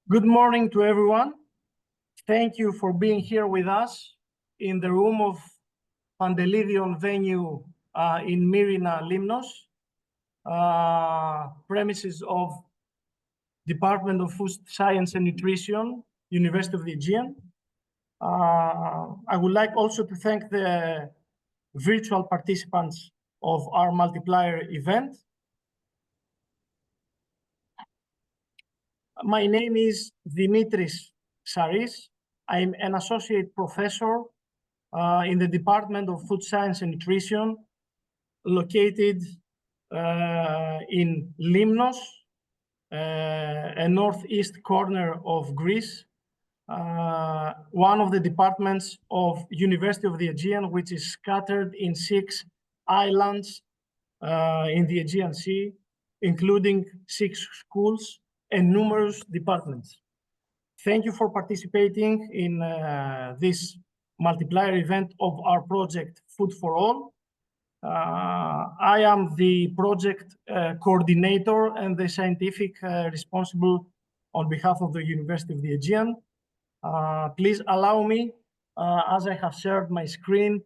Good morning to everyone. Thank you for being here with us in the room of Pandelidion venue in Myrina, Limnos, premises of Department of Food Science and Nutrition, University of the Aegean. I would like also to thank the virtual participants of our Multiplier event. My name is Dimitris Saris. I'm an associate professor in the Department of Food Science and Nutrition, located in Limnos, a northeast corner of Greece, one of the departments of University of the Aegean, which is scattered in 6 islands in the Aegean Sea, including 6 schools and numerous departments. Thank you for participating in this Multiplier event of our project Food4ALL. I am the project coordinator and the scientific responsible on behalf of the University of the Aegean. Please allow me, as I have shared my screen,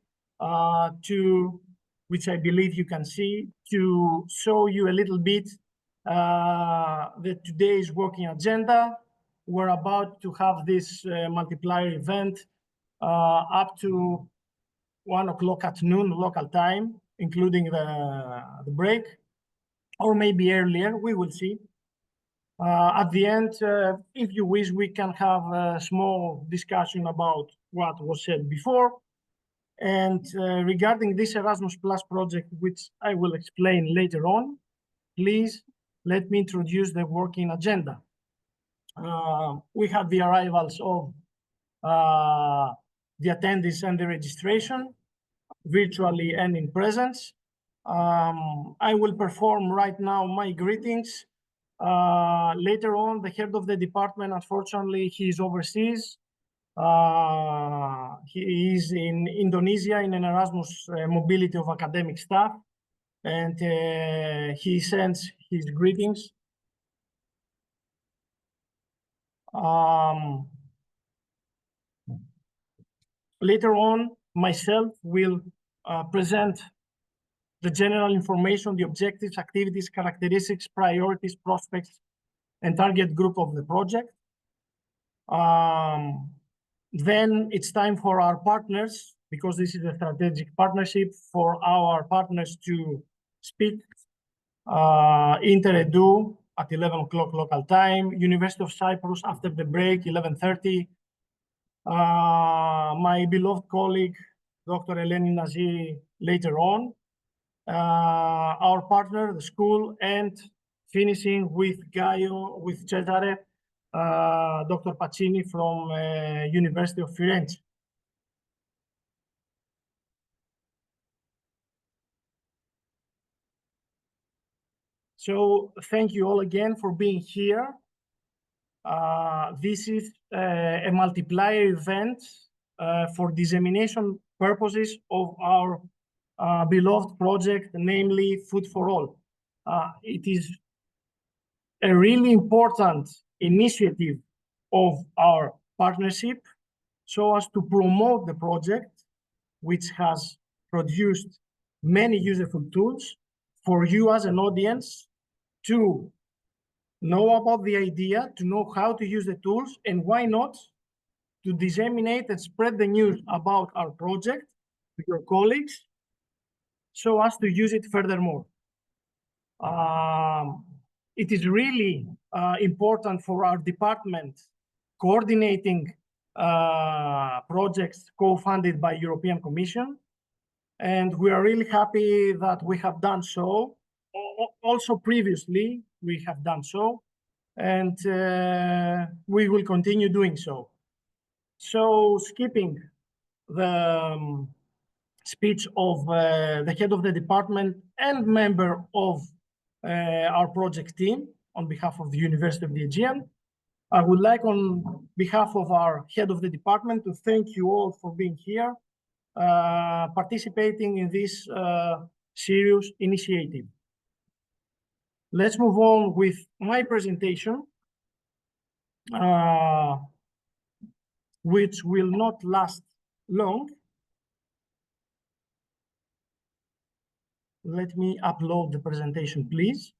which I believe you can see, to show you a little bit today's working agenda. We're about to have this Multiplier event up to 1 o'clock at noon local time, including the break, or maybe earlier, we will see. At the end, if you wish, we can have a small discussion about what was said before. And regarding this Erasmus Plus project, which I will explain later on, please let me introduce the working agenda. We have the arrivals of the attendees and the registration, virtually and in presence. I will perform right now my greetings. Later on, the head of the department, unfortunately, he is overseas. He is in Indonesia in an Erasmus mobility of academic staff, and he sends his greetings. Later on, myself will present the general information, the objectives, activities, characteristics, priorities, prospects, and target group of the project. Then it's time for our partners, because this is a strategic partnership, for our partners to speak. Inter-Edu at 11 o'clock local time, University of Cyprus after the break, 11:30. My beloved colleague, Dr. Eleni Naziri, later on. Our partner, the school, and finishing with Cesare, Dr. Pacini from University of Firenze. So thank you all again for being here. This is a Multiplier event for dissemination purposes of our beloved project, namely Food4ALL. It is a really important initiative of our partnership so as to promote the project, which has produced many useful tools for you as an audience to know about the idea, to know how to use the tools, and why not, to disseminate and spread the news about our project to your colleagues so as to use it furthermore. It is really important for our department coordinating projects co-funded by European Commission. And we are really happy that we have done so. Also previously, we have done so, and we will continue doing so. So skipping the speech of the head of the department and member of our project team on behalf of the University of the Aegean, I would like on behalf of our head of the department to thank you all for being here, participating in this serious initiative. Let's move on with my presentation. which will not last long. Let me upload the presentation, please.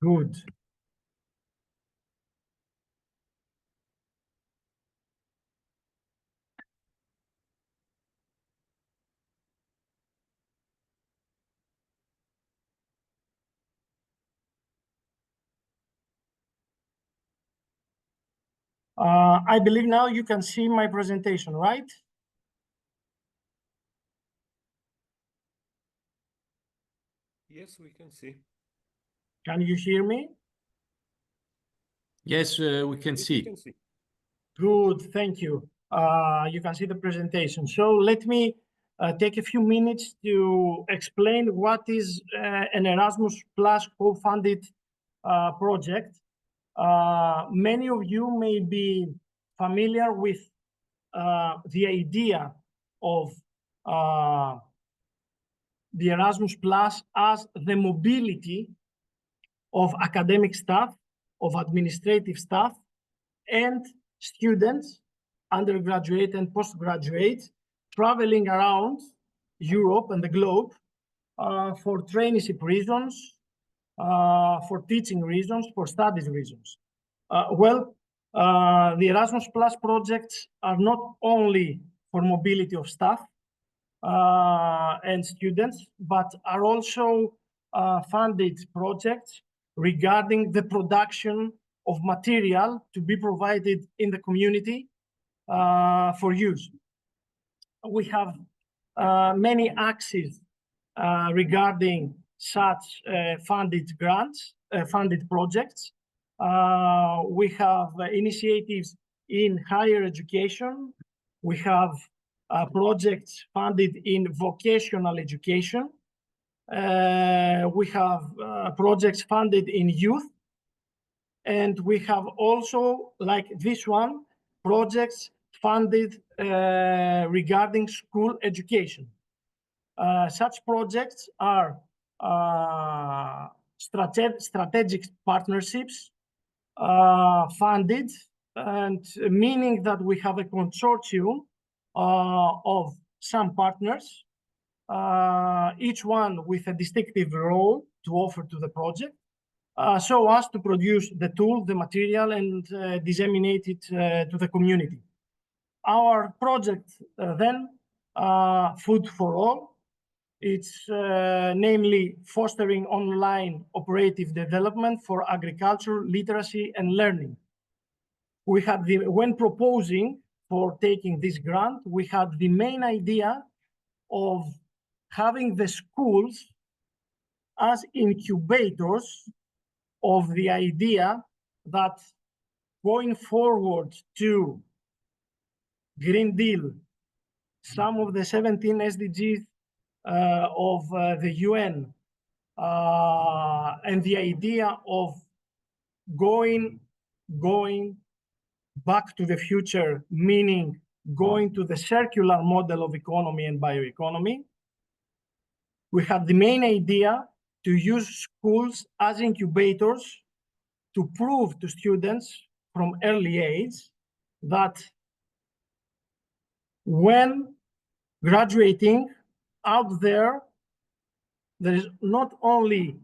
Good. I believe now you can see my presentation, right? Yes, we can see. Can you hear me? Yes, we can see. Good, thank you. You can see the presentation. So let me take a few minutes to explain what is an Erasmus Plus co-funded project. Many of you may be familiar with the idea of the Erasmus Plus as the mobility of academic staff, of administrative staff, and students, undergraduate and postgraduate, traveling around Europe and the globe for traineeship reasons, for teaching reasons, for studies reasons. The Erasmus Plus projects are not only for mobility of staff and students, but are also funded projects regarding the production of material to be provided in the community for use. We have many axes regarding such funded grants, funded projects. We have initiatives in higher education. We have projects funded in vocational education. We have projects funded in youth. And we have also, like this one, projects funded regarding school education. Such projects are strategic partnerships funded, and meaning that we have a consortium of some partners, each one with a distinctive role to offer to the project, so as to produce the tool, the material, and disseminate it to the community. Our project then, FOOD4ALL, it's namely fostering online operative development for agriculture, literacy, and learning. We had when proposing for taking this grant, we had the main idea of having the schools as incubators of the idea that going forward to Green Deal, some of the 17 SDGs of the UN, and the idea of going back to the future, meaning going to the circular model of economy and bioeconomy. We have the main idea to use schools as incubators to prove to students from early age that when graduating out there, there is not only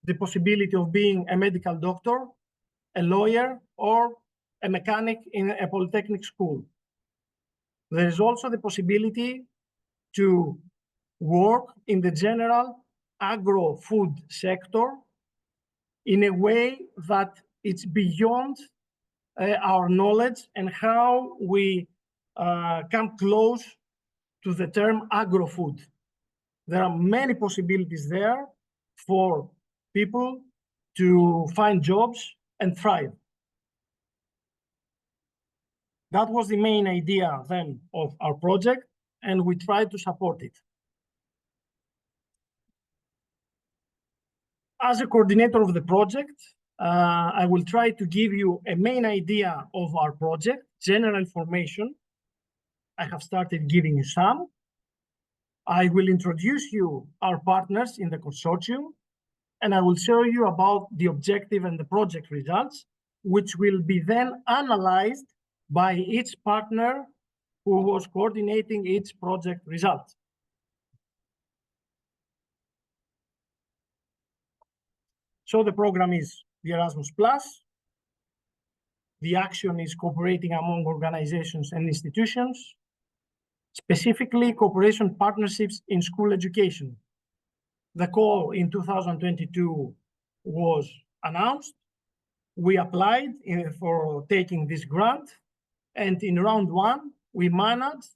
the possibility of being a medical doctor, a lawyer, or a mechanic in a polytechnic school. There is also the possibility to work in the general agro-food sector in a way that it's beyond our knowledge and how we come close to the term agro-food. There are many possibilities there for people to find jobs and thrive. That was the main idea then of our project, and we tried to support it. As a coordinator of the project, I will try to give you a main idea of our project, general information. I have started giving you some. I will introduce you our partners in the consortium, and I will show you about the objective and the project results, which will be then analyzed by each partner who was coordinating each project result. So the program is the Erasmus Plus. The action is cooperating among organizations and institutions, specifically cooperation partnerships in school education. The call in 2022 was announced. We applied for taking this grant, and in round one, we managed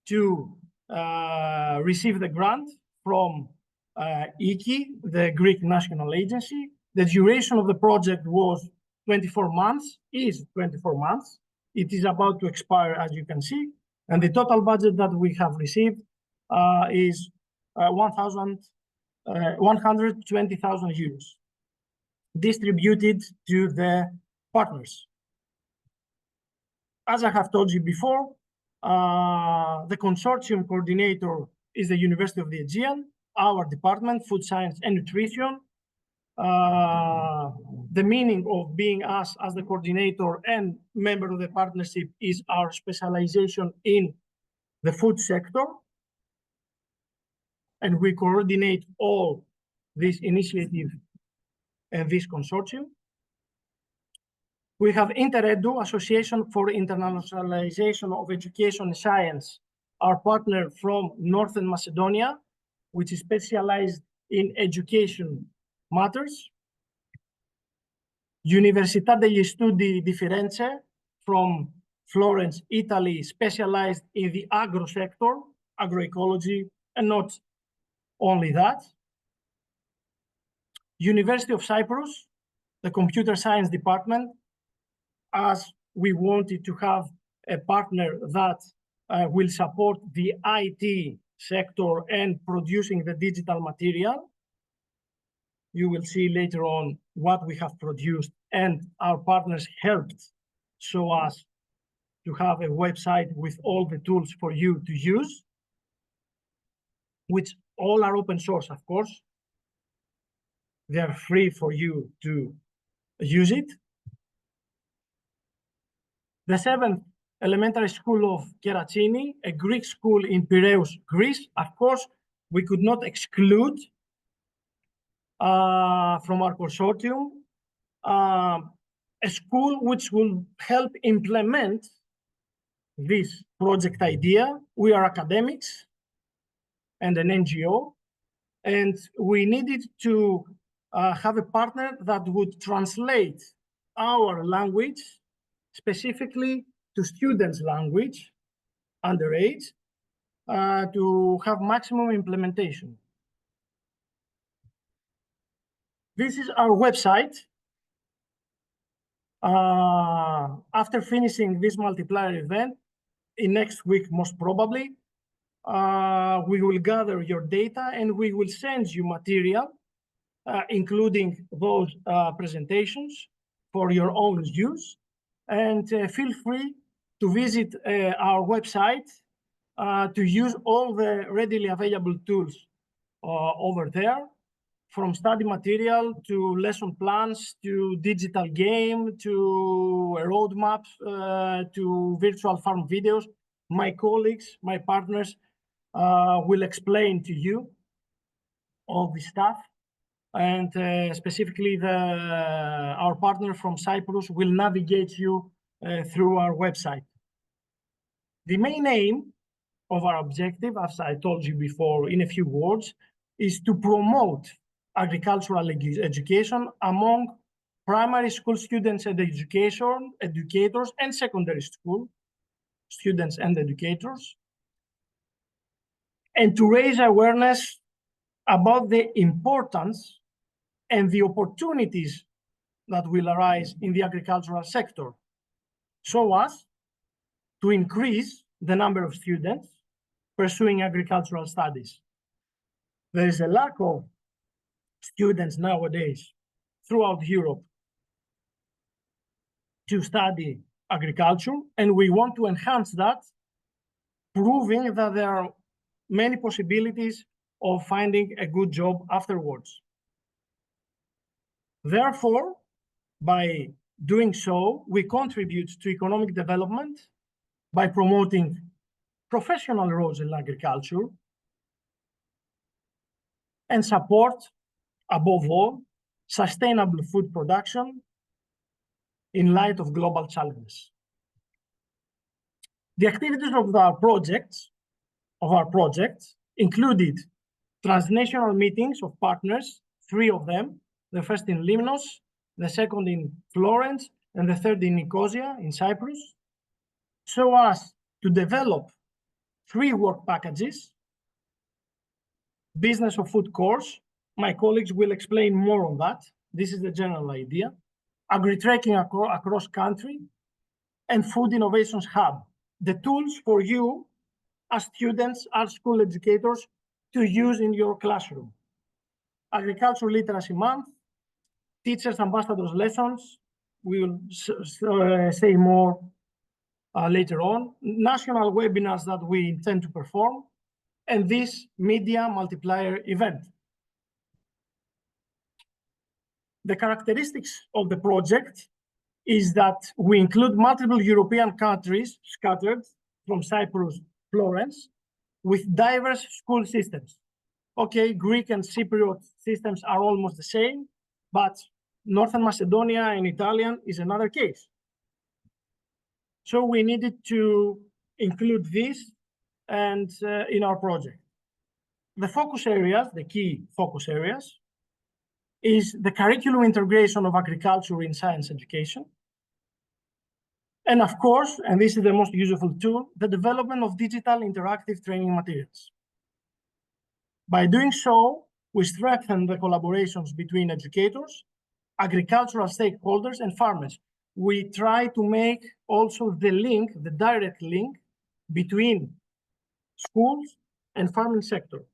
to receive the grant from EKI, the Greek National Agency. The duration of the project was 24 months, is 24 months. It is about to expire, as you can see. And the total budget that we have received is 120,000 euros distributed to the partners. As I have told you before, the consortium coordinator is the University of the Aegean, our department, Food Science and Nutrition. The meaning of being us as the coordinator and member of the partnership is our specialization in the food sector. And we coordinate all this initiative and this consortium. We have InterEdu, Association for Internationalization of Education and Science, our partner from Northern Macedonia, which is specialized in education matters. Università degli Studi di Firenze from Florence, Italy, specialized in the agro sector, agroecology, and not only that. University of Cyprus, the computer science department, as we wanted to have a partner that will support the IT sector and producing the digital material. You will see later on what we have produced, and our partners helped show us to have a website with all the tools for you to use, which all are open source, of course. They are free for you to use it. The 7th Elementary School of Keratsini, a Greek school in Piraeus, Greece. Of course, we could not exclude from our consortium a school which will help implement this project idea. We are academics and an NGO, and we needed to have a partner that would translate our language specifically to students' language, underage, to have maximum implementation. This is our website. After finishing this multiplier event, in next week, most probably, we will gather your data and we will send you material, including those presentations for your own use. And feel free to visit our website to use all the readily available tools over there, from study material to lesson plans, to digital game, to a roadmap, to virtual farm videos. My colleagues, my partners will explain to you all this stuff. And specifically, our partner from Cyprus will navigate you through our website. The main aim of our objective, as I told you before in a few words, is to promote agricultural education among primary school students and educators, and secondary school students and educators, and to raise awareness about the importance and the opportunities that will arise in the agricultural sector, so as to increase the number of students pursuing agricultural studies. There is a lack of students nowadays throughout Europe to study agriculture, and we want to enhance that, proving that there are many possibilities of finding a good job afterwards. Therefore, by doing so, we contribute to economic development by promoting professional roles in agriculture and support, above all, sustainable food production in light of global challenges. The activities of our projects included transnational meetings of partners, 3 of them, the first in Limnos, the second in Florence, and the third in Nicosia in Cyprus, so as to develop 3 work packages. Business of food course, my colleagues will explain more on that. This is the general idea. Agri-tracking across country, and food innovations hub, the tools for you as students, as school educators, to use in your classroom. Agricultural Literacy Month, Teachers Ambassadors Lessons, we will say more later on, national webinars that we intend to perform, and this media multiplier event. The characteristics of the project is that we include multiple European countries scattered from Cyprus, Florence, with diverse school systems. Okay, Greek and Cypriot systems are almost the same, but Northern Macedonia and Italian is another case. So we needed to include this and in our project. The focus areas, the key focus areas, is the curriculum integration of agriculture in science education. And of course, and this is the most useful tool, the development of digital interactive training materials. By doing so, we strengthen the collaborations between educators, agricultural stakeholders, and farmers. We try to make also the link, the direct link between schools and farming sector.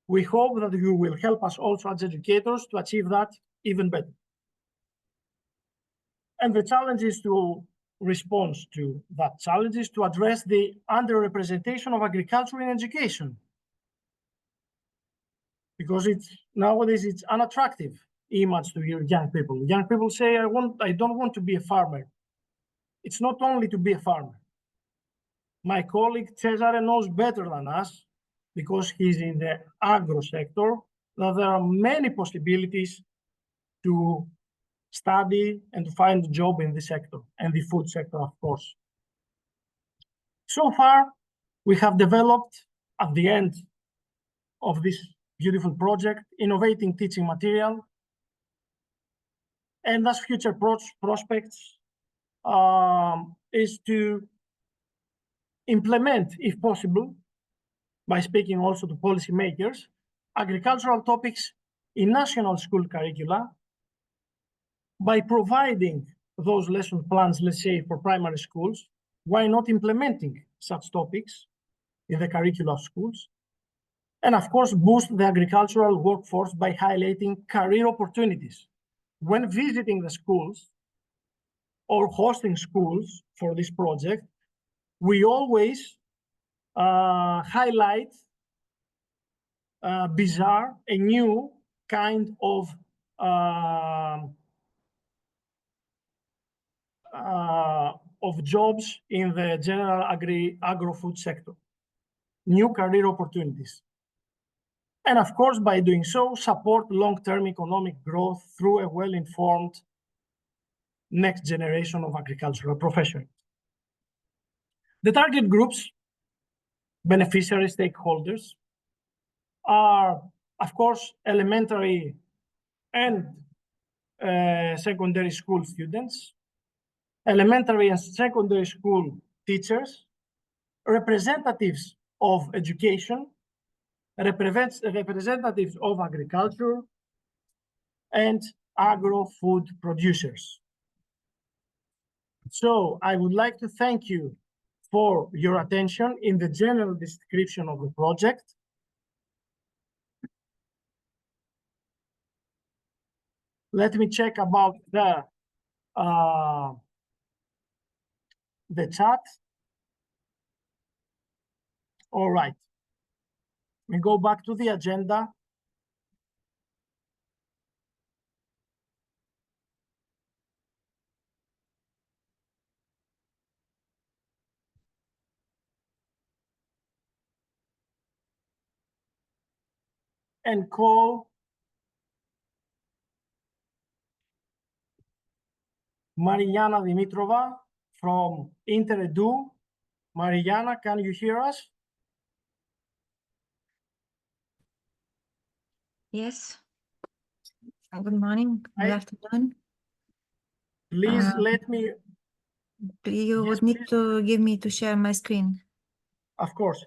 We hope that you will help us also as educators to achieve that even better. And the challenge is to respond to that challenge is to address the underrepresentation of agriculture in education. Because nowadays it's unattractive image to your young people. Young people say, I don't want to be a farmer. It's not only to be a farmer. My colleague Cesare knows better than us, because he's in the agro sector, that there are many possibilities to study and to find a job in the sector, and the food sector, of course. So far, we have developed, at the end of this beautiful project, innovating teaching material, and thus future prospects is to implement, if possible, by speaking also to policymakers, agricultural topics in national school curricula, by providing those lesson plans, let's say, for primary schools. Why not implementing such topics in the curricula of schools? And of course, boost the agricultural workforce by highlighting career opportunities. When visiting the schools or hosting schools for this project, we always highlight bizarre, a new kind of jobs in the general agro-food sector, new career opportunities. And of course, by doing so, support long-term economic growth through a well-informed next generation of agricultural professionals. The target groups, beneficiary stakeholders, are, of course, elementary and secondary school students, elementary and secondary school teachers, representatives of education, representatives of agriculture, and agro-food producers. So I would like to thank you for your attention in the general description of the project. Let me check about the chat. All right. We go back to the agenda. And call Mariana Dimitrova from InterEdu. Mariana, can you hear us? Yes. Good morning. Good afternoon. Please let me. You Yes, would need please. to give me to share my screen. Of course.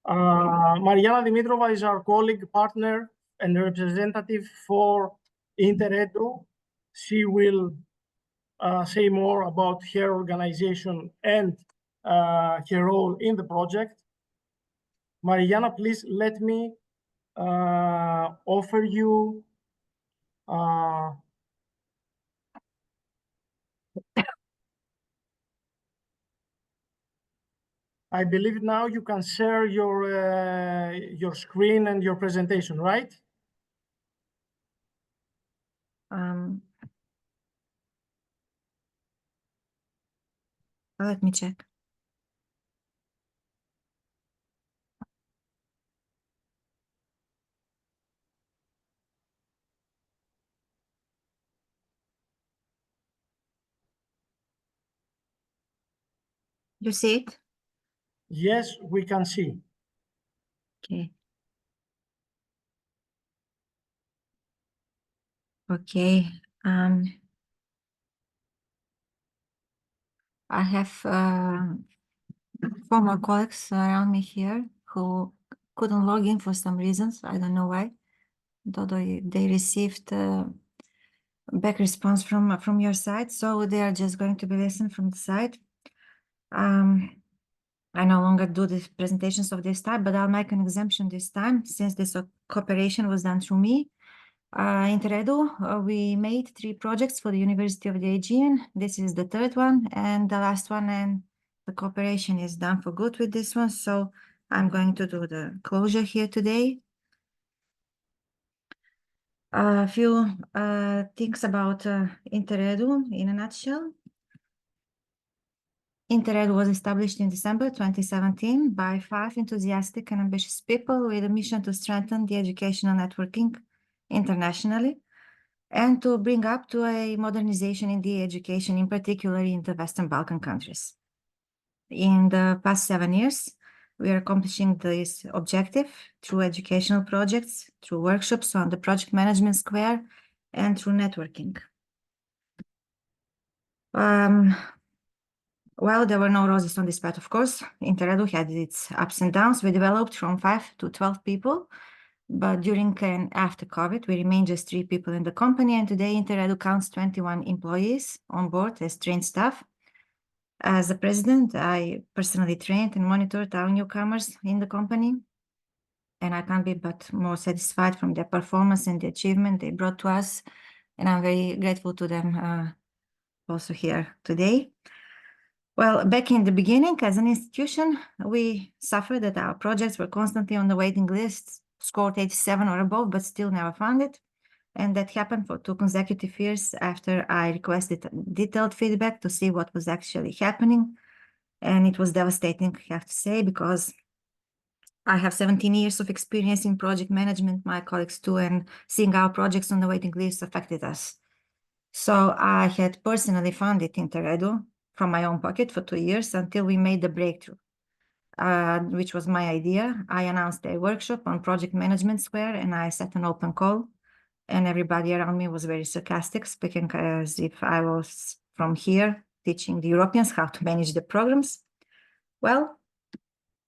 Mariana Dimitrova is our colleague, partner, and representative for InterEdu. She will say more about her organization and her role in the project. Mariana, please let me offer you I believe now you can share your screen and your presentation, right? Let me check. You see it? Yes, we can see. Okay. Okay. I have former colleagues around me here who couldn't log in for some reasons. I don't know why. Though they received back response from your side, so they are just going to be listened from the side. I no longer do the presentations of this type, but I'll make an exemption this time since this cooperation was done through me. InterEdu, we made 3 projects for the University of the Aegean. This is the 3rd one and the last one, and the cooperation is done for good with this one. So I'm going to do the closure here today. A few things about InterEdu in a nutshell. InterEdu was established in December 2017 by 5 enthusiastic and ambitious people with a mission to strengthen the educational networking internationally and to bring up to a modernization in the education, in particular in the Western Balkan countries. In the past 7 years, we are accomplishing this objective through educational projects, through workshops on the project management square, and through networking. Well, there were no roses on this path, of course. InterEdu had its ups and downs. We developed from 5 to 12 people, but during and after COVID, we remained just 3 people in the company, and today InterEdu counts 21 employees on board as trained staff. As the president, I personally trained and monitored our newcomers in the company, and I can't be but more satisfied from their performance and the achievement they brought to us, and I'm very grateful to them also here today. Well, back in the beginning, as an institution, we suffered that our projects were constantly on the waiting list, scored 87 or above, but still never funded. And that happened for 2 consecutive years after I requested detailed feedback to see what was actually happening. And it was devastating, I have to say, because I have 17 years of experience in project management, my colleagues too, and seeing our projects on the waiting list affected us. So I had personally funded InterEdu from my own pocket for 2 years until we made the breakthrough, which was my idea. I announced a workshop on project management square, and I set an open call, and everybody around me was very sarcastic, speaking as if I was from here teaching the Europeans how to manage the programs. Well,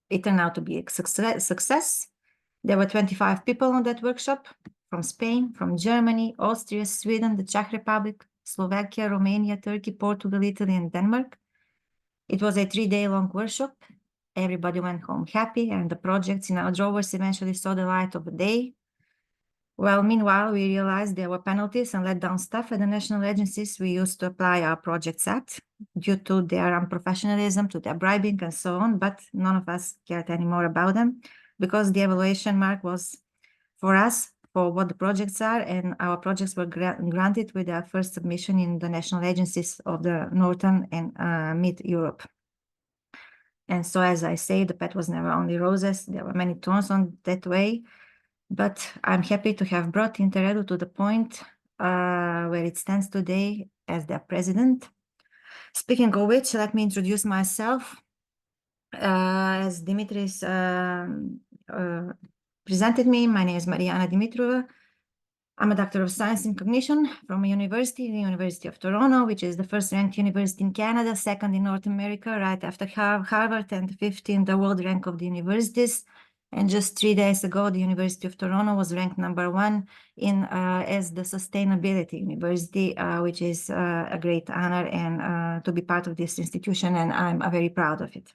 it turned out to be a success. There were 25 people on that workshop from Spain, from Germany, Austria, Sweden, the Czech Republic, Slovakia, Romania, Turkey, Portugal, Italy, and Denmark. It was a 3-day-long workshop. Everybody went home happy, and the projects in our drawers eventually saw the light of the day. Well, meanwhile, we realized there were penalties and let down staff at the national agencies we used to apply our projects at due to their unprofessionalism, to their bribing and so on, but none of us cared anymore about them because the evaluation mark was for us for what the projects are, and our projects were granted with our first submission in the national agencies of the Northern and Mid-Europe. And so, as I say, the path was never only roses. There were many thorns on that way. But I'm happy to have brought Interedu to the point where it stands today as their president. Speaking of which, let me introduce myself. As Dimitris presented me, my name is Mariana Dimitrova. I'm a Doctor of Science in Cognition from a university, the University of Toronto, which is the first ranked university in Canada, second in North America, right after Harvard, and fifth in the world rank of the universities. And just 3 days ago, the University of Toronto was ranked #1 in as the Sustainability University, which is a great honor and to be part of this institution, and I'm very proud of it.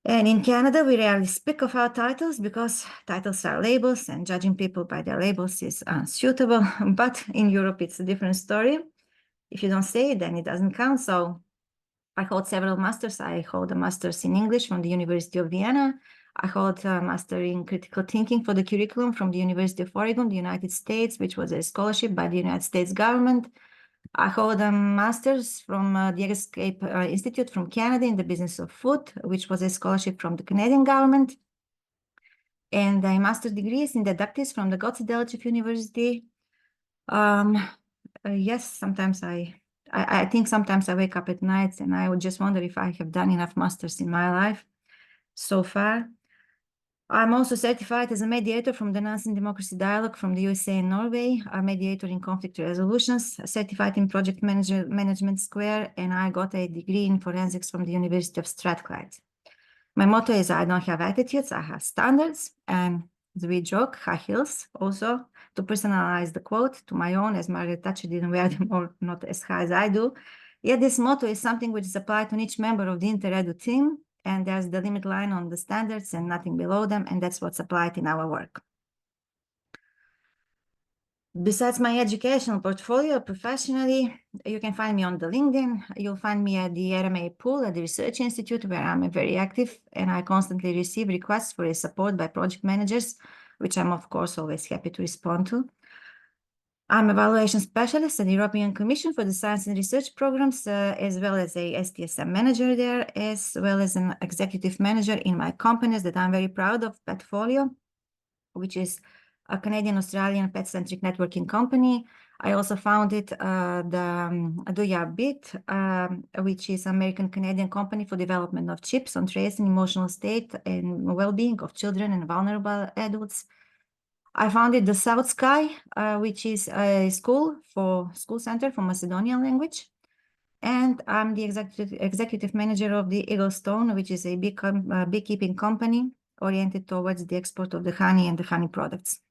And in Canada, we rarely speak of our titles because titles are labels and judging people by their labels is unsuitable. But in Europe, it's a different story. If you don't say it, then it doesn't count. So I hold several masters. I hold a master's in English from the University of Vienna. I hold a master in critical thinking for the curriculum from the University of Oregon, the United States, which was a scholarship by the United States government. I hold a master's from the Escape Institute from Canada in the business of food, which was a scholarship from the Canadian government. And a master's degrees in didactics from the Goethe Delft University. Yes, sometimes I think sometimes I wake up at night and I would just wonder if I have done enough masters in my life so far. I'm also certified as a mediator from the Nansen Democracy Dialogue from the USA and Norway, a mediator in conflict resolutions, certified in project management Square, and I got a degree in forensics from the University of Strathclyde. My motto is I don't have attitudes, I have standards, and as we joke, high heels also, to personalize the quote to my own, as Margaret Thatcher didn't wear them or not as high as I do. Yet this motto is something which is applied on each member of the Interedu team, and there's the limit line on the standards and nothing below them, and that's what's applied in our work. Besides my educational portfolio, professionally, you can find me on the LinkedIn. You'll find me at the RMA pool at the Research Institute, where I'm very active, and I constantly receive requests for support by project managers, which I'm, of course, always happy to respond to. I'm evaluation specialist at the European Commission for the Science and Research Programs, as well as a STSM manager there, as well as an executive manager in my companies that I'm very proud of, Petfolio, which is a Canadian-Australian pet-centric networking company. I also founded DoyaBit, which is an American-Canadian company for development of chips on trace and emotional state and well-being of children and vulnerable adults. I founded the South Sky, which is a school center for Macedonian language. And I'm the executive manager of the Eaglestone, which is a beekeeping company oriented towards the export of the honey and the honey products.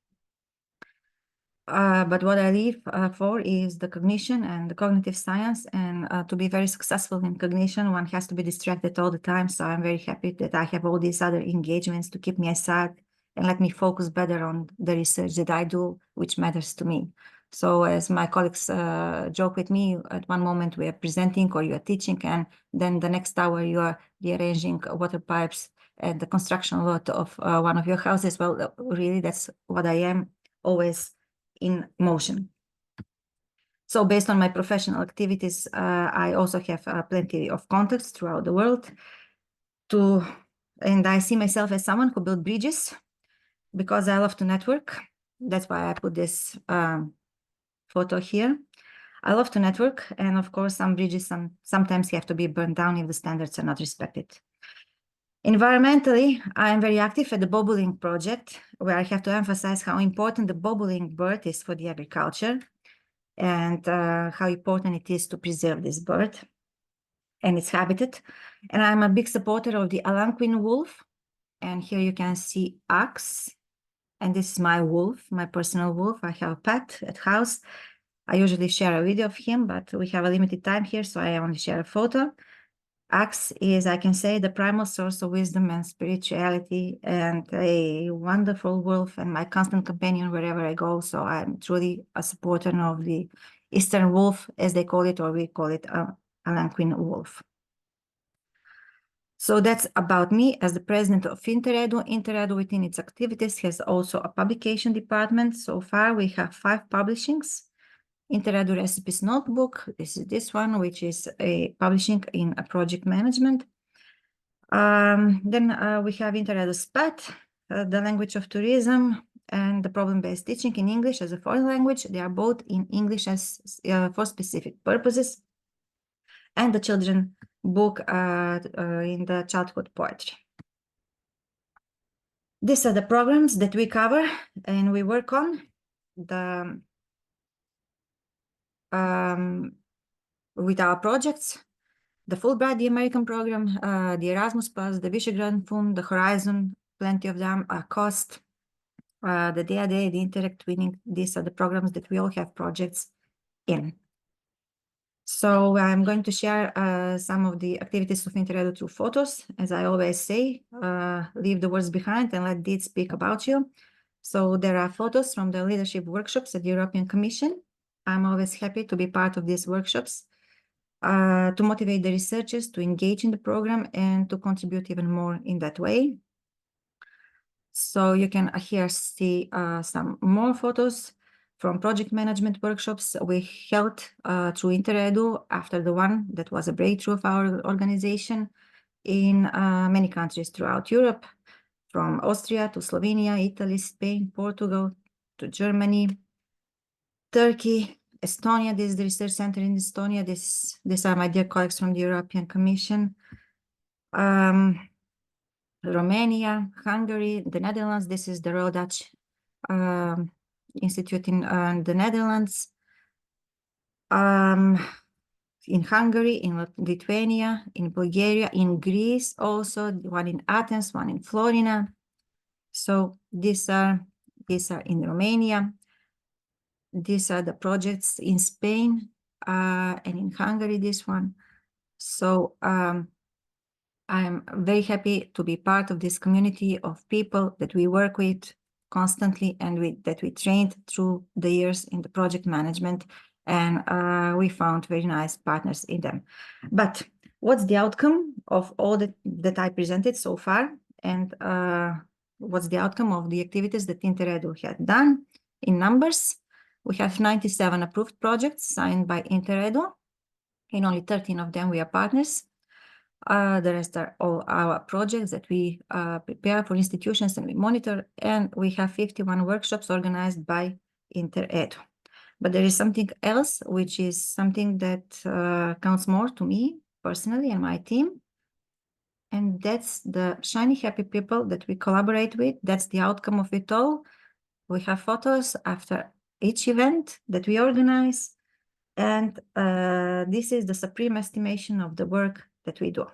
But what I live for is the cognition and the cognitive science. And to be very successful in cognition, one has to be distracted all the time. So I'm very happy that I have all these other engagements to keep me aside and let me focus better on the research that I do, which matters to me. So as my colleagues joke with me, at one moment we are presenting or you are teaching, and then the next hour you are rearranging water pipes at the construction lot of one of your houses. Well, really, that's what I am, always in motion. So based on my professional activities, I also have plenty of contacts throughout the world and I see myself as someone who builds bridges because I love to network. That's why I put this photo here. I love to network, and of course, some bridges sometimes have to be burned down if the standards are not respected. Environmentally, I am very active at the bobolink project, where I have to emphasize how important the bobolink bird is for the agriculture and how important it is to preserve this bird and its habitat. And I'm a big supporter of the Algonquin wolf. And here you can see Axe. And this is my wolf, my personal wolf. I have a pet at house. I usually share a video of him, but we have a limited time here, so I only share a photo. Axe is, I can say, the primal source of wisdom and spirituality, and a wonderful wolf and my constant companion wherever I go. So I'm truly a supporter of the Eastern wolf, as they call it, or we call it Algonquin wolf. So that's about me as the president of Interedu. Interedu within its activities has also a publication department. So far we have 5 publishings. Interedu Recipes Notebook, this is this one, which is a publishing in a project management. Then we have Interedu SPAT, the language of tourism, and the problem-based teaching in English as a foreign language. They are both in English as for specific purposes. And the children book in the childhood poetry. These are the programs that we cover and we work on. With our projects, the Fulbright, the American program, the Erasmus Plus, the Visegrad Fund, the Horizon, plenty of them, COST, the DAD, the Interact Twinning. These are the programs that we all have projects in. So I'm going to share some of the activities of Interedu through photos. As I always say, leave the words behind and let deeds speak about you. So there are photos from the leadership workshops at the European Commission. I'm always happy to be part of these workshops, to motivate the researchers to engage in the program and to contribute even more in that way. So you can here see some more photos from project management workshops we held through Interedu after the one that was a breakthrough of our organization in many countries throughout Europe, from Austria to Slovenia, Italy, Spain, Portugal, to Germany, Turkey, Estonia. This is the research center in Estonia. These are my dear colleagues from the European Commission. Romania, Hungary, the Netherlands. This is the Royal Dutch Institute in the Netherlands. In Hungary, in Lithuania, in Bulgaria, in Greece also, one in Athens, one in Florina. So these are in Romania. These are the projects in Spain and in Hungary, this one. So I'm very happy to be part of this community of people that we work with constantly and that we trained through the years in the project management, and we found very nice partners in them. But what's the outcome of all that I presented so far, and what's the outcome of the activities that Interedu had done in numbers? We have 97 approved projects signed by Interedu. In only 13 of them we are partners. The rest are all our projects that we prepare for institutions and we monitor, and we have 51 workshops organized by Interedu. But there is something else, which is something that counts more to me personally and my team, and that's the shiny, happy people that we collaborate with. That's the outcome of it all. We have photos after each event that we organize, and this is the supreme estimation of the work that we do.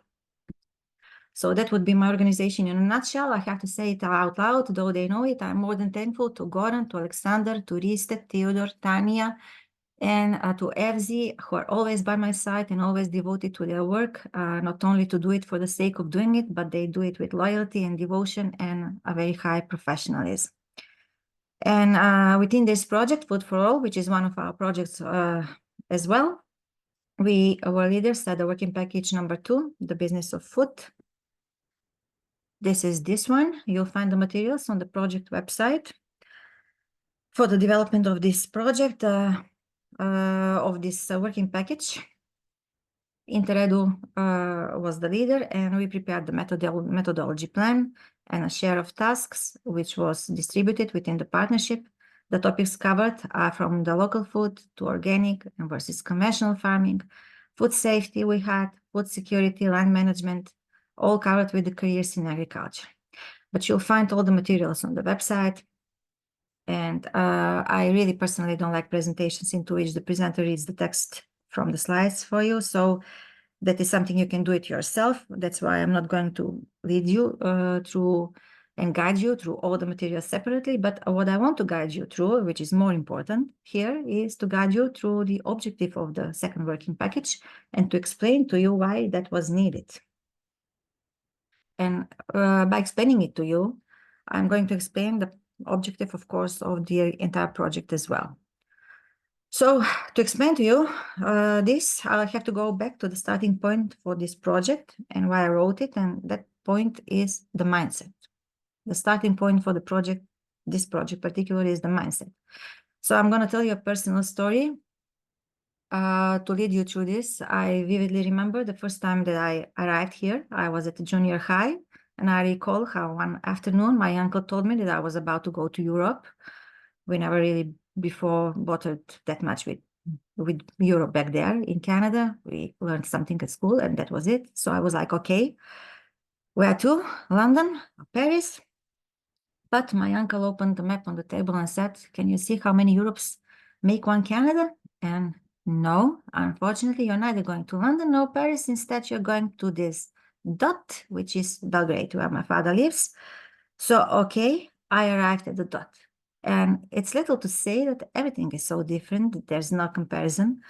So that would be my organization in a nutshell. I have to say it out loud, though they know it. I'm more than thankful to Goran, to Alexander, to Riste, Theodor, Tanya, and to Evzi, who are always by my side and always devoted to their work, not only to do it for the sake of doing it, but they do it with loyalty and devotion and a very high professionalism. And within this project, Food4ALL, which is one of our projects as well, we were leaders at the working package number 2, the business of food. This is this one. You'll find the materials on the project website for the development of this project, of this working package. Interedu was the leader, and we prepared the methodology plan and a share of tasks, which was distributed within the partnership. The topics covered are from the local food to organic and versus conventional farming, food safety we had, food security, land management, all covered with the careers in agriculture. But you'll find all the materials on the website. And I really personally don't like presentations into which the presenter reads the text from the slides for you. So that is something you can do it yourself. That's why I'm not going to lead you through and guide you through all the materials separately. But what I want to guide you through, which is more important here, is to guide you through the objective of the second working package and to explain to you why that was needed. And by explaining it to you, I'm going to explain the objective, of course, of the entire project as well. So to explain to you this, I'll have to go back to the starting point for this project and why I wrote it. And that point is the mindset. The starting point for the project, this project particularly, is the mindset. So I'm going to tell you a personal story to lead you through this. I vividly remember the first time that I arrived here. I was at the junior high, and I recall how one afternoon my uncle told me that I was about to go to Europe. We never really before bothered that much with Europe back there in Canada. We learned something at school, and that was it. So I was like, okay, where to? London or Paris? But my uncle opened the map on the table and said, can you see how many Europes make one Canada? And no, unfortunately, you're neither going to London nor Paris. Instead, you're going to this dot, which is Belgrade, where my father lives. So, okay, I arrived at the dot. And it's little to say that everything is so different, that there's no comparison.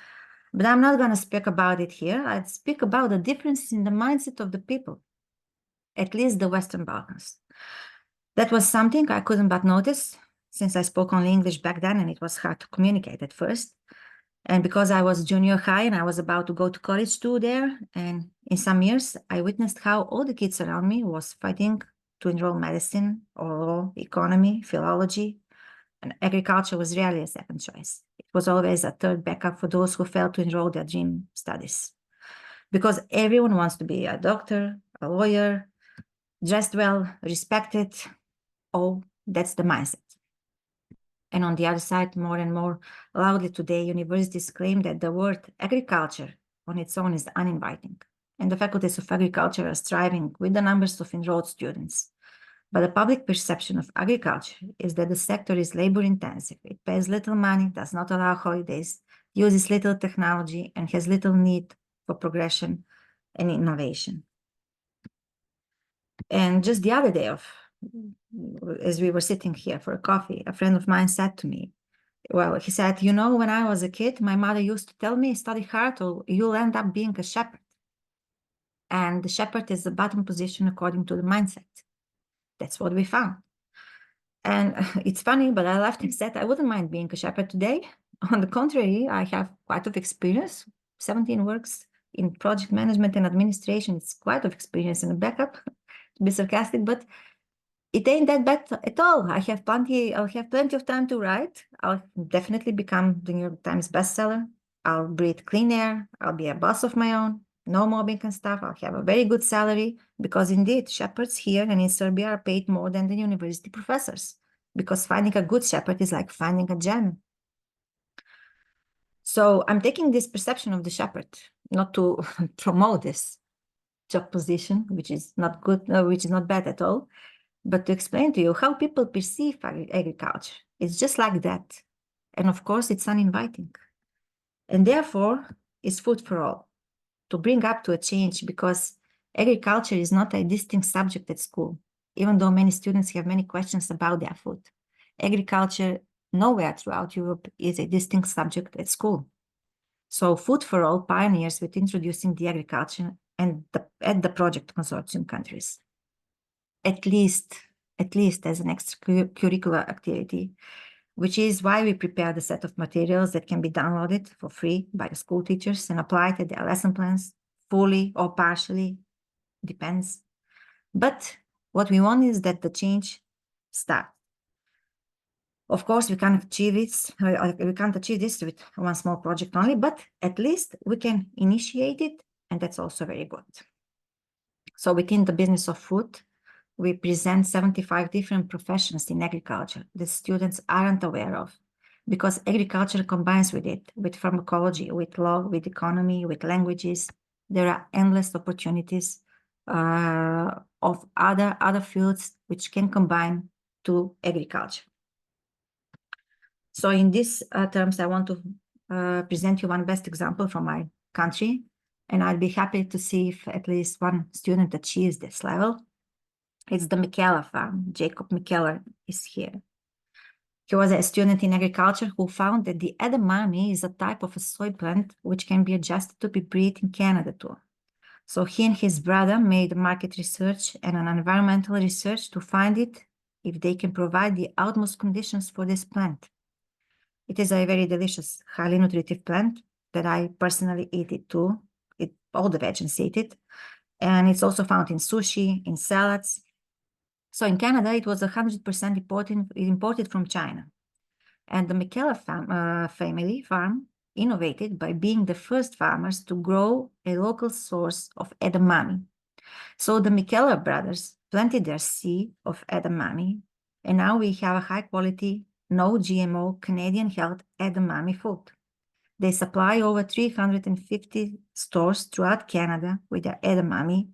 But I'm not going to speak about it here. I'd speak about the differences in the mindset of the people, at least the Western Balkans. That was something I couldn't but notice, since I spoke only English back then and it was hard to communicate at first. And because I was junior high and I was about to go to college too there, and in some years, I witnessed how all the kids around me was fighting to enroll medicine or law, economy, philology, and agriculture was rarely a second choice. It was always a third backup for those who failed to enroll their dream studies. Because everyone wants to be a doctor, a lawyer, dressed well, respected. Oh, that's the mindset. And on the other side, more and more loudly today, universities claim that the word agriculture on its own is uninviting. And the faculties of agriculture are striving with the numbers of enrolled students. But the public perception of agriculture is that the sector is labor intensive. It pays little money, does not allow holidays, uses little technology, and has little need for progression and innovation. And just the other day, as we were sitting here for a coffee, a friend of mine said to me, well, he said, you know, when I was a kid, my mother used to tell me, study hard or you'll end up being a shepherd. And the shepherd is the bottom position according to the mindset. That's what we found. And it's funny, but I laughed and said, I wouldn't mind being a shepherd today. On the contrary, I have quite of experience, 17 works in project management and administration. It's quite of experience and a backup, to be sarcastic, but it ain't that bad at all. I'll have plenty of time to write. I'll definitely become the New York Times bestseller. I'll breathe clean air. I'll be a boss of my own. No mobbing and stuff. I'll have a very good salary because indeed shepherds here and in Serbia are paid more than the university professors because finding a good shepherd is like finding a gem. So I'm taking this perception of the shepherd, not to promote this job position, which is not good, which is not bad at all, but to explain to you how people perceive agriculture. It's just like that. And of course, it's uninviting. And therefore, it's food for all. To bring up to a change, because agriculture is not a distinct subject at school, even though many students have many questions about their food. Agriculture nowhere throughout Europe is a distinct subject at school. So Food for All pioneers with introducing the agriculture and at the project consortium countries, at least as an extracurricular activity, which is why we prepared a set of materials that can be downloaded for free by the school teachers and applied to their lesson plans, fully or partially, depends. But what we want is that the change starts. Of course, we can't achieve this with one small project only, but at least we can initiate it, and that's also very good. So within the business of food, we present 75 different professions in agriculture that students aren't aware of, because agriculture combines with it, with pharmacology, with law, with economy, with languages. There are endless opportunities of other fields which can combine to agriculture. So in these terms, I want to present you one best example from my country, and I'll be happy to see if at least one student achieves this level. It's the Michela farm. Jacob Michela is here. He was a student in agriculture who found that the edamame is a type of a soy plant which can be adjusted to be bred in Canada too. So he and his brother made market research and an environmental research to find it if they can provide the utmost conditions for this plant. It is a very delicious, highly nutritive plant that I personally eat it too. All the vegans eat it. And it's also found in sushi, in salads. So in Canada, it was 100% imported from China. And the Michela family farm innovated by being the first farmers to grow a local source of edamame. So the Michela brothers planted their seed of edamame, and now we have a high quality, no GMO Canadian held edamame food. They supply over 350 stores throughout Canada with their edamame,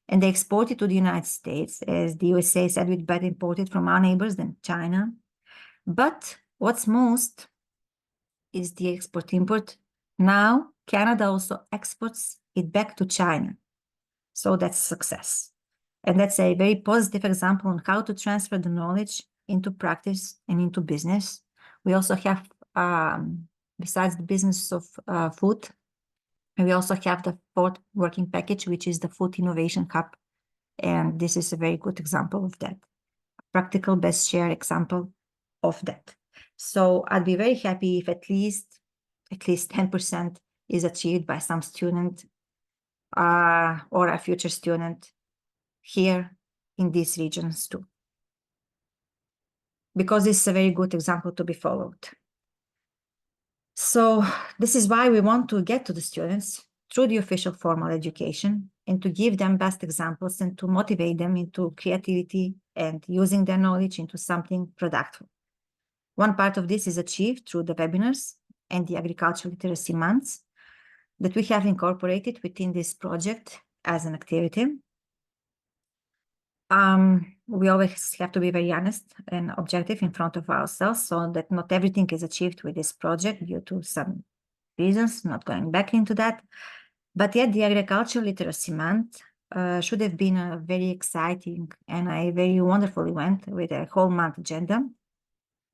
and they export it to the United States, as the USA said we'd better import it from our neighbors than China. But what's most is the export-import. Now, Canada also exports it back to China. So that's success. And that's a very positive example on how to transfer the knowledge into practice and into business. We also have, besides the business of food, we also have the fourth working package, which is the Food Innovation Hub. And this is a very good example of that. Practical best share example of that. So I'd be very happy if at least 10% is achieved by some student or a future student here in these regions too. Because it's a very good example to be followed. So this is why we want to get to the students through the official formal education and to give them best examples and to motivate them into creativity and using their knowledge into something productive. One part of this is achieved through the webinars and the agricultural literacy months that we have incorporated within this project as an activity. We always have to be very honest and objective in front of ourselves so that not everything is achieved with this project due to some reasons, not going back into that. But yet the agricultural literacy month should have been a very exciting and a very wonderful event with a whole month agenda.